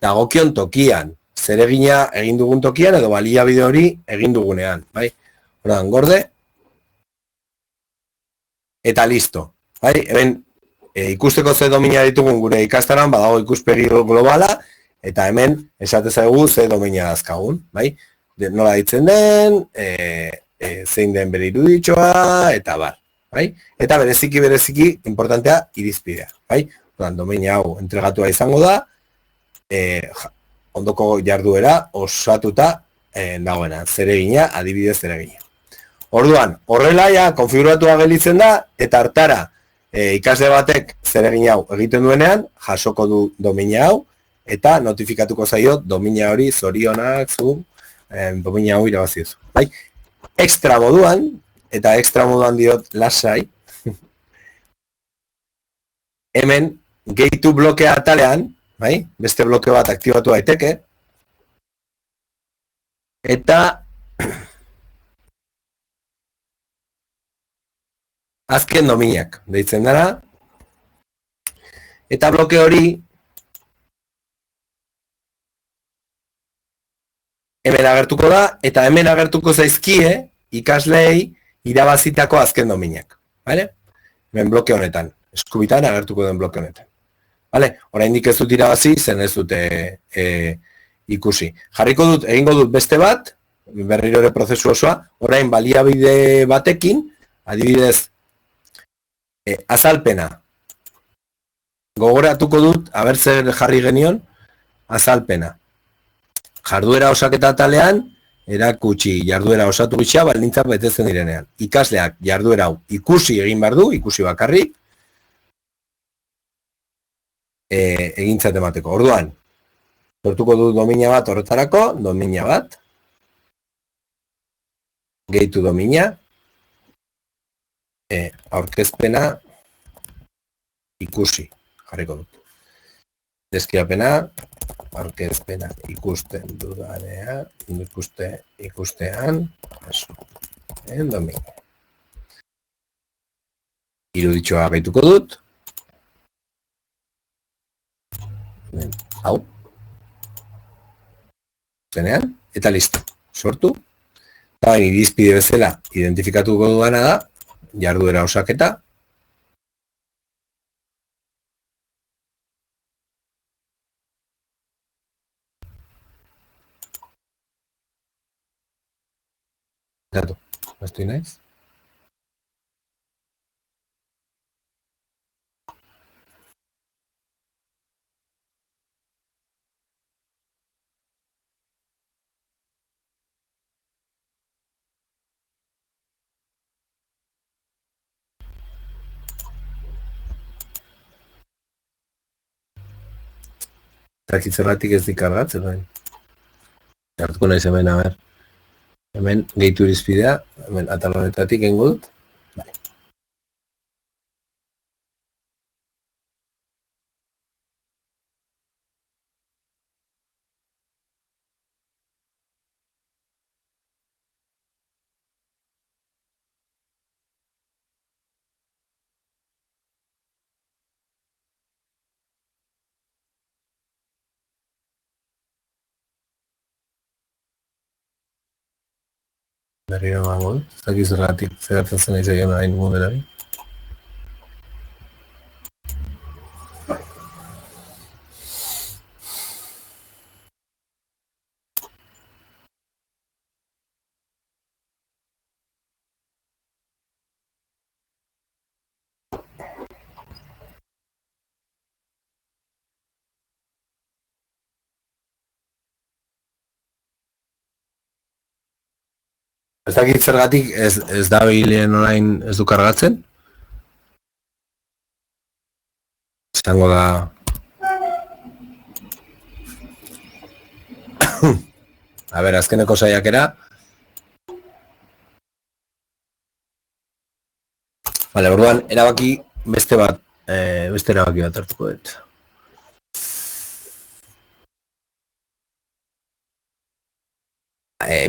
dagokion tokian. Zeregina egin dugun tokian edo baliabide hori egin dugunean. Bai? Orduan, gorde. Eta listo. Bai? Hemen ikusteko ze domina ditugun gure ikastaran, badago ikuspegi globala, eta hemen esate zaigu ze domina dazkagun. Bai? Nola ditzen den, zein den bere iruditxoa, eta bar. Bai? Eta bereziki, importantea, irizpidea. Bai? Orduan, domina hau entregatua izango da, ondoko jarduera osatuta dagoena, zeregina, adibidez zeregina. Orduan, horrela ja konfiguratua gelitzen da, eta hartara ikasle batek zeregin hau egiten duenean, jasoko du domina hau, eta notifikatuko zaio domina hori zorionak zu, domina hau irabaziozu. Bai? Extra moduan, eta extra moduan diot lasai, hemen gehitu blokea atalean, bai? Beste bloke bat aktibatu daiteke. Eta azken dominak deitzen dara. Eta bloke hori hemen agertuko da, eta hemen agertuko zaizkie ikaslei irabazitako azken dominak. Vale? Hemen bloke honetan, eskubitan agertuko den bloke honetan. Vale, oraindik ez dut irabazi, zen ez dute ikusi. Jarriko dut, egingo dut beste bat, berriro ere prozesu osoa, orain baliabide batekin, adibidez, azalpena. Gogoratuko dut, aber zer jarri genion, azalpena. Jarduera osaketa atalean, erakutsi jarduera osatu gitxa, baldintzak betetzen direnean. Ikasleak jarduera hau ikusi egin behar du, ikusi bakarrik, egintzat emateko. Orduan, sortuko du domina bat horretarako, domina bat, gehitu domina, aurkezpena, ikusi, jarriko dut. Deskriapena, aurkezpena ikusten dudanean, ikustean, domina. Iruditxoa gehituko dut, hau, zenean, eta listo, sortu, eta irizpide bezala identifikatuko duana da, jarduera osaketa, gatu, estoy naiz? Zergatik ez dikargatzen, bai. Hartuko naiz hemen, a ber. Hemen gehitu irizpidea, hemen atal honetatik egingo dut. Bai. Berriro emango dut, ez dakiz zergatik zeratzen nahi zaioen hain modelari. Ez dakit zergatik ez da behileen orain ez du kargatzen. Izango da... A ber, azkeneko saiakera. Vale, orduan, erabaki beste erabaki bat hartuko dut.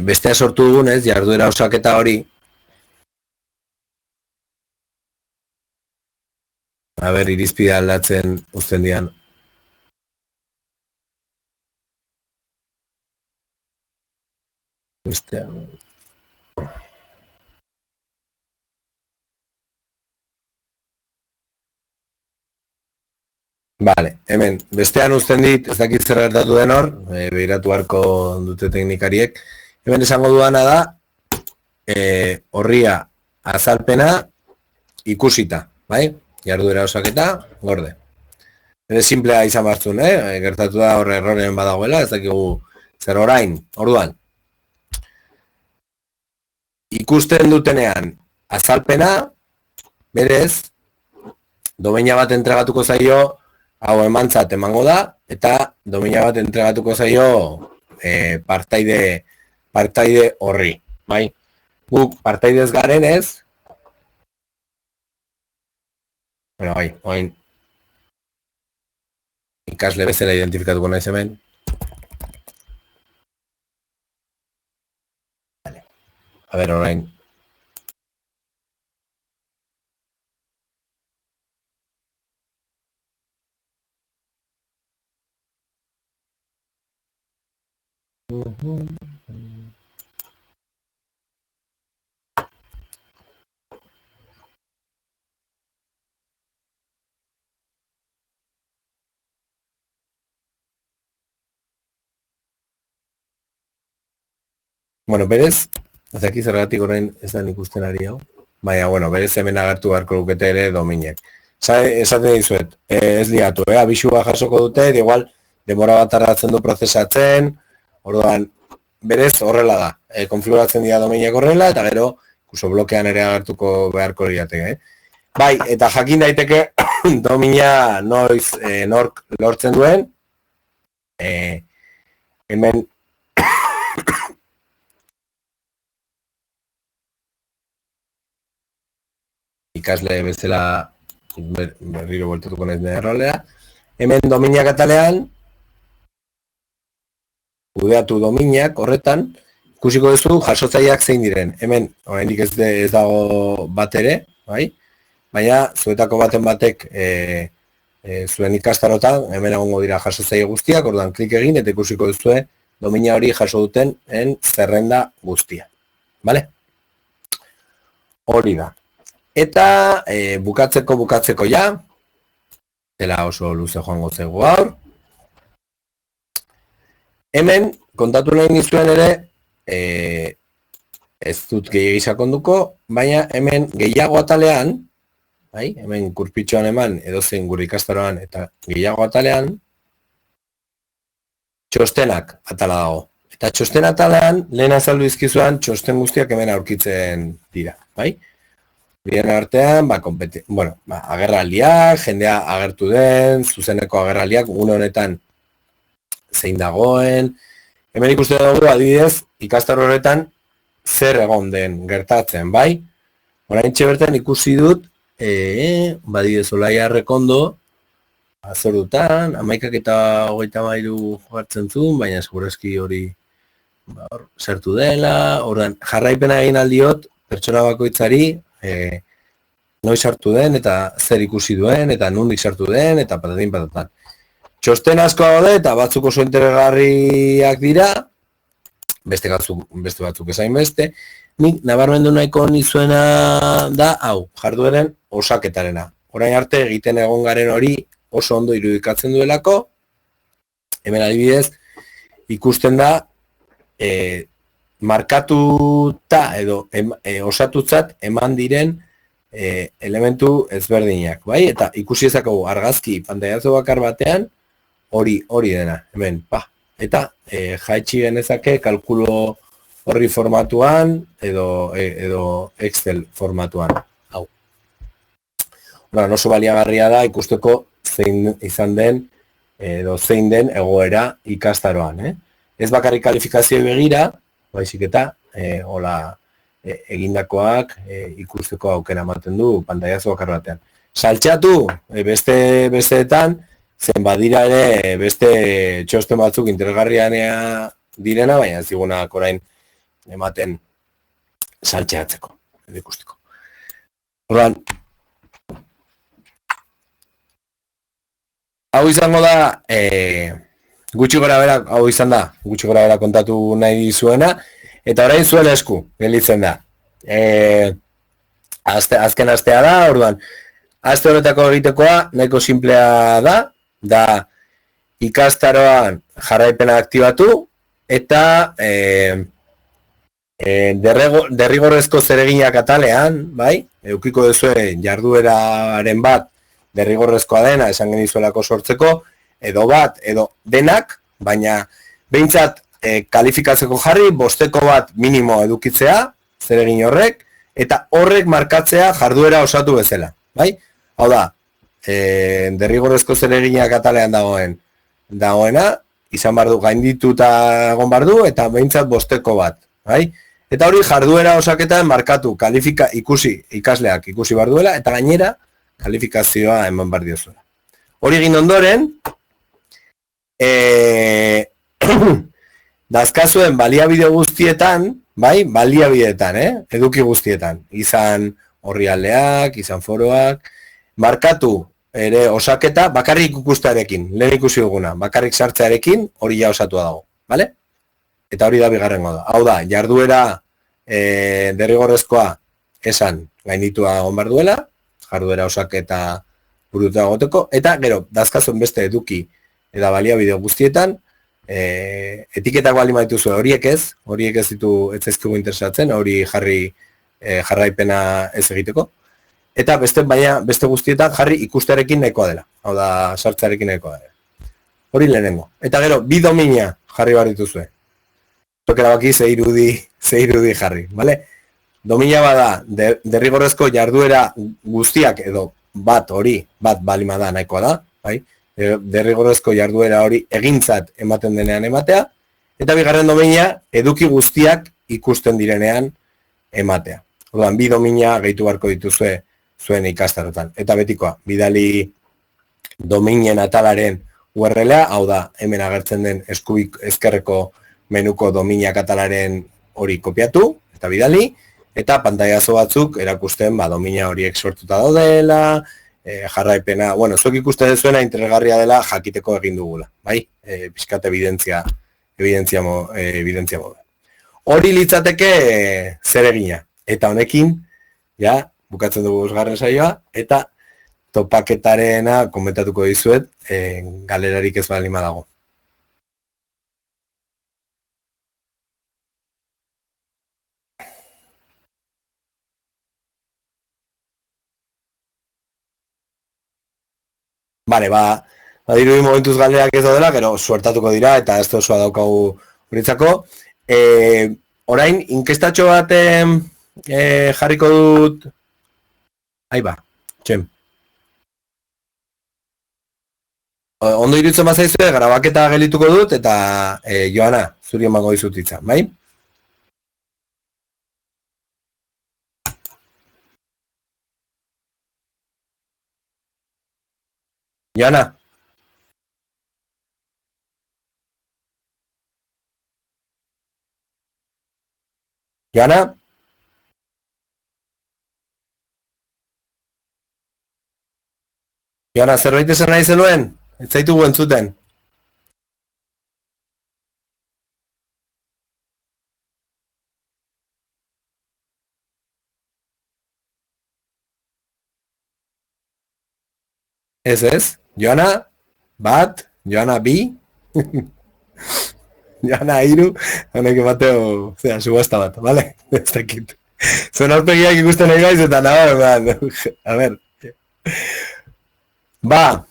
Bestea sortu dugunez, jarduera osaketa hori. A ber, irizpidea aldatzen uzten dian. Bestea. Vale, hemen, bestean uzten dit, ez dakit zer gertatu den hor, behiratu harko dute teknikariek. Hemen esango duana da, horria azalpena ikusita, bai? Jarduera osaketa, gorde. Bere simplea izan bartzun, gertatu da horre erroren badagoela, ez dakigu zer orain, orduan. Ikusten dutenean azalpena, berez, domeina bat entregatuko zaio, hau emantzat emango da, eta domeina bat entregatuko zaio partaide horri, bai? Guk partaidez garen ez, bueno, bai, oin, ikasle bezala identifikatuko naiz hemen. Vale. A ber, orain. Bueno, berez, ez dakit zergatik orain ez da ikusten ari hau. Baina, bueno, berez hemen agertu beharko lukete ere dominek. Esaten dizuet, ez liatu, abisua jasoko dute, igual, demora bat tardatzen du prozesatzen, orduan, berez horrela da, konfiguratzen dira domeinak horrela, eta gero, ikuso blokean ere agertuko beharko liateke. Bai, eta jakin daiteke, domina noiz nork lortzen duen, hemen, ikasle bezala berriro bueltatuko naiz nire errolea. Hemen dominak atalean, kudeatu dominak horretan, ikusiko duzu jasotzaileak zein diren. Hemen, oraindik ez dago bat ere, bai? Baina, zuetako baten batek zuen ikastarotan, hemen egongo dira jasotzaile guztiak, orduan klik egin eta ikusiko duzue domina hori jaso duten zerrenda guztia. Bale? Hori da. Eta bukatzeko ja, dela oso luze joango zego gaur. Hemen, kontatu nahi nizuen ere, ez dut gehiagia sakonduko, baina hemen gehiago atalean, bai, hemen kurpitxoan eman edozein gure ikastaroan eta gehiago atalean, txostenak atala dago. Eta txosten atalean, lehen azaldu izkizuan, txosten guztiak hemen aurkitzen dira, bai? Bien artean, agerraldiak, jendea agertu den, zuzeneko agerraldiak, une honetan zein dagoen. Hemen ikusten dugu, adibidez, ikastaro horretan zer egon den gertatzen, bai? Oraintxe bertan ikusi dut, badidez Olaia Errekondo, azorutan, 11:23 joartzen zuen, baina segurazki hori sartu dela, ordan jarraipena egin aldiot, pertsona bakoitzari, noiz sartu den, eta zer ikusi duen, eta nondik sartu den, eta patatin patatan. Txosten asko daude, eta batzuk oso interesgarriak dira, beste batzuk esain beste. Nik nabarmendu nahiko nizuena da, hau, jardueren osaketarena. Orain arte egiten egon garen hori oso ondo irudikatzen duelako, hemen adibidez, ikusten da, markatuta edo osatutzat eman diren elementu ezberdinak, bai? Eta ikusi ezakagu argazki pantailazo bakar batean, hori dena, hemen, eta jaitsi genezake kalkulo horri formatuan edo Excel formatuan, hau. Bueno, oso baliagarria da ikusteko zein izan den edo zein den egoera ikastaroan, Ez bakarrik kalifikazioa begira, baizik eta egindakoak ikusteko aukera ematen du pantailazo bakar batean. Saltxatu besteetan, zen badira ere beste txosten batzuk interesgarrianea direna, baina zigunak orain ematen saltxeatzeko, ikusteko. Orduan, hau izango da, gutxi gora bera kontatu nahi dizuena, eta orain zuen esku, gelditzen da. Azken astea da, orduan, aste horretako egitekoa nahiko simplea da ikastaroan jarraipena aktibatu, eta derrigorrezko zereginak atalean, bai, eukiko duzue jardueraren bat derrigorrezkoa dena, esan genizuelako sortzeko, edo denak, baina behintzat kalifikatzeko jarri, 5 bat minimo edukitzea, zeregin horrek, eta horrek markatzea jarduera osatu bezala, bai? Hau da, derrigorrezko zereginak atalean dagoena, izan bardu, gaindituta egon bardu, eta behintzat 5 bat, bai? Eta hori jarduera osaketan markatu, ikasleak ikusi barduela, eta gainera, kalifikazioa eman bardiozuela. Hori egin ondoren, dazkazuen baliabide guztietan, bai, baliabideetan, eduki guztietan, izan orrialdeak, izan foroak, markatu ere osaketa bakarrik ikustearekin, lehen ikusi duguna, bakarrik sartzearekin hori ja osatua dago, bale? Eta hori da bigarrengo da. Hau da, jarduera derrigorrezkoa esan gainditua egon behar duela, jarduera osaketa burutua goteko, eta gero, dazkazuen beste eduki eta baliabide guztietan, etiketak bali maituzu horiek ez ez ezkigu interesatzen, hori jarraipena ez egiteko, eta beste guztietan jarri ikustearekin nahikoa dela, hau da, sartzearekin nahikoa dela. Hori lehenengo. Eta gero, bi domina jarri behar dituzue. Zokera baki ze irudi jarri, bale? Domina bada, derrigorrezko jarduera guztiak edo bat balima da nahikoa da, bai? Derrigorrezko jarduera hori egintzat ematen denean ematea, eta bigarren domina eduki guztiak ikusten direnean ematea. Orduan, bi domina gehitu beharko dituzue zuen ikastarotan. Eta betikoa, bidali dominen atalaren URL-a, hau da, hemen agertzen den ezkerreko menuko domina katalaren hori kopiatu, eta bidali, eta pantailazo batzuk erakusten domina horiek sortuta daudela, jarraipena, zuek ikusten duzuena interesgarria dela jakiteko egin dugula, bai? Pixkat evidentzia modu. Hori litzateke zeregina, eta honekin, ja, bukatzen dugu bosgarren saioa, eta topaketarena komentatuko dizuet, galerarik ez balima dago. Bale, dirudi momentuz galderak ez dela, gero suertatuko dira, eta ez osoa daukagu horitzako. Orain, inkestatxo bat jarriko dut... txem. Ondo iruditzen bazaizue, grabaketa gelituko dut, eta Joana, zuri emango dizut hitza, bai? Joana? Joana? Joana, zerbait esan nahi zenuen? Ez zaitugu entzuten. Ez. Joana, bat, Joana, bi, Joana, hiru, honek emateo, subasta bat, vale? Ez dakit. Zuen aurpegiak ikusten nahi gaiz, eta nabar, a ver. Ba,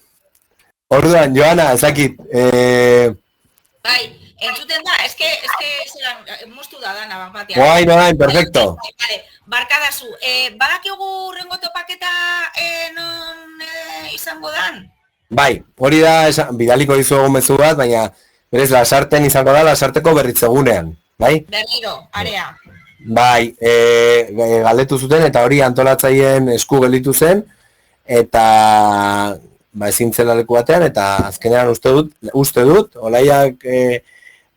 orduan, Joana, ez dakit. Bai, entzuten da, eske moztu da dana, batean. Guain, perfecto. Vale, barkadazu. Badakigu rengo topaketa non izango dan? Bai, hori da, bidaliko dizuegu mezu bat, baina berez, lasarten izango da, lasarteko berritzegunean, bai? Berriro, area. Bai, galdetu zuten, eta hori antolatzaien esku gelditu zen, eta ezin zela leku batean, eta azkenean uste dut, olaiak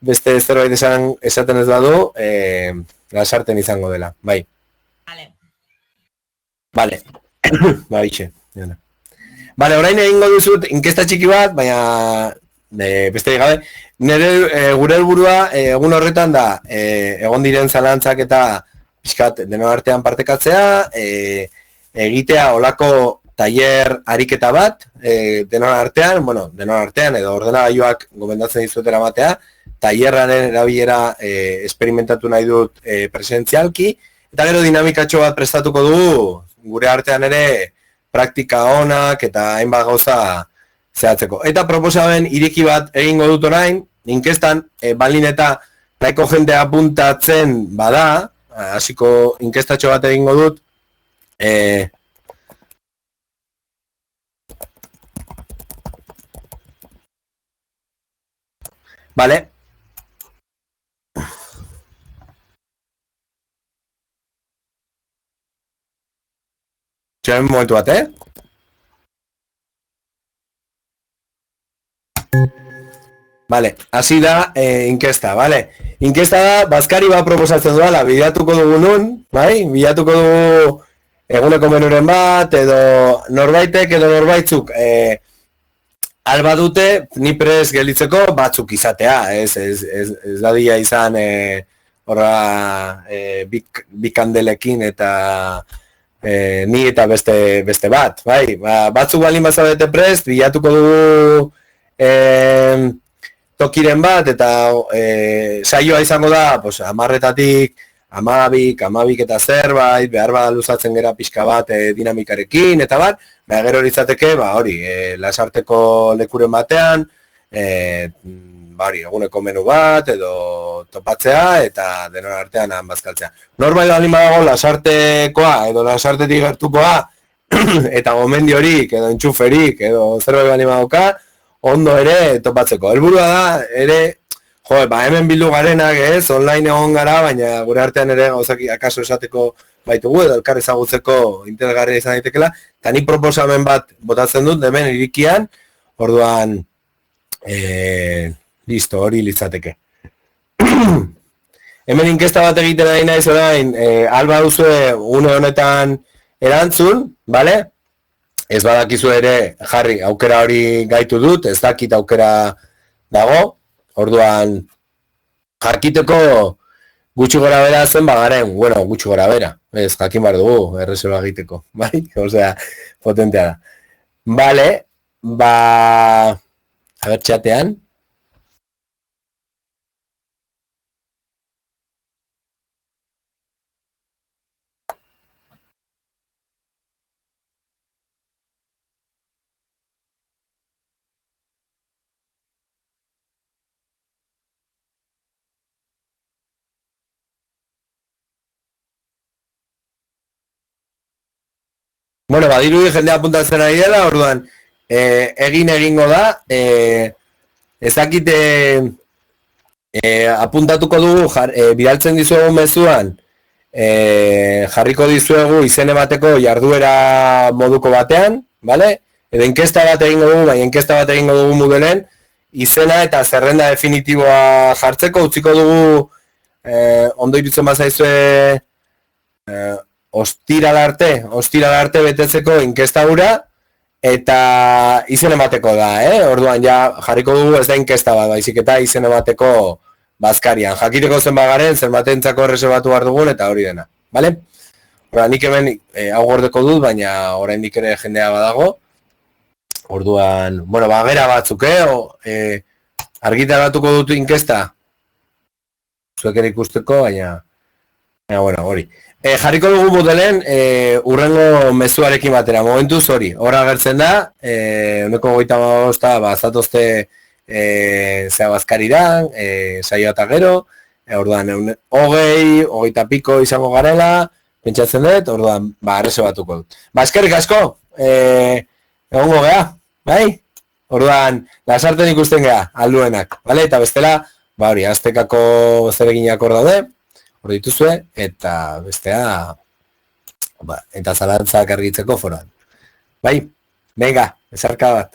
beste zerbait esaten ez badu, lasarten izango dela, bai. Vale. Ba, bitxe. Vale, orain egingo duzut inkesta txiki bat, baina beste gabe. Gure helburua egun horretan da, egon diren zalantzak eta pixkat denon artean partekatzea, egitea olako tailer ariketa bat, denon artean edo ordenagailuak gomendatzen dizuetera batea, tailerraren erabilera esperimentatu nahi dut presentzialki, eta gero dinamikatxo bat prestatuko dugu, gure artean ere praktika onak eta hainbat gauza zehatzeko. Eta proposamen ireki bat egingo dut orain, inkestan, balin eta nahiko jende apuntatzen bada, hasiko inkestatxo bat egingo dut, vale. Txaren momentu bat, Vale, hasi da inkesta, vale? Inkesta da, Bazkari bat proposatzen duela, bilatuko dugu nun, bai? Bilatuko dugu eguneko menuren bat, edo norbaitek, edo norbaitzuk alba dute, ni prest gelditzeko batzuk izatea, ez dadia izan bikandelekin eta ni eta beste bat, bai, batzuk balin bazabete prest, bilatuko dugu tokiren bat, eta saioa izango da, pues, 10-etatik, 12 eta zerbait, behar bada luzatzen gera pixka bat dinamikarekin, eta bat, behar gero izateke, hori, lasarteko lekuren batean, eguneko menu bat, edo topatzea, eta denon artean bazkaltzea. Norbait balin badago lasartekoa, edo lasartetik gertukoa, eta gomendiorik, edo entxuferik, edo zerbait balin badauka, ondo ere topatzeko. Helburua da, ere, hemen bildu garenak ez, online egon gara, baina gure artean ere gauzak akaso esateko baitugu, edo elkar ezagutzeko interesgarria izan daitekela, eta ni proposamen bat botatzen dut, hemen irikian, orduan, listo, hori litzateke. Hemen inkesta bat egiten ari naiz orain, alba duzue une honetan erantzun, bale? Ez badakizu ere jarri aukera hori gaitu dut, ez dakit aukera dago, orduan jakiteko gutxi gora bera zen bagaren, gutxi gora bera, ez jakin bar dugu, erreserba egiteko, bai? Osea, potentea da. Bale, a ber, txatean. Bueno, badirudi jendea apuntatzen ari dela, orduan, egingo da, ez dakite apuntatuko dugu, bidaltzen dizuegu mezuan, jarriko dizuegu izen emateko jarduera moduko batean, bale? Edo inkesta bat egingo dugu, bai, inkesta bat egingo dugu Moodleen, izena eta zerrenda definitiboa jartzeko, utziko dugu, ondo irutzen bazaizue, ostiral arte betetzeko inkesta gura, eta izen emateko da, orduan ja jarriko dugu ez da inkesta bat, baizik eta izen emateko Bazkarian. Jakiteko zen bagaren, zer batentzako erreserbatu behar dugun, eta hori dena, bale? Nik hemen hau gordeko dut, baina oraindik ere jendea badago. Orduan, bueno, bagera batzuk, argitaratuko dut inkesta. Zuek ere ikusteko, baina, bueno, hori. Jarriko dugu modelen, urrengo mezuarekin batera, momentuz hori. Hora agertzen da, uneko 35, zatozte zea bazkariran, saioa eta gero, orduan, 20 piko izango garela, pentsatzen dut, orduan, arrese batuko dut. Eskerrik asko, egongo geha, bai? Orduan, lasarten ikusten geha, alduenak, bale? Eta bestela, hori, aztekako zereginak hor daude, hor dituzue, eta bestea, eta zalantzak argitzeko foran. Bai? Venga, esarka bat.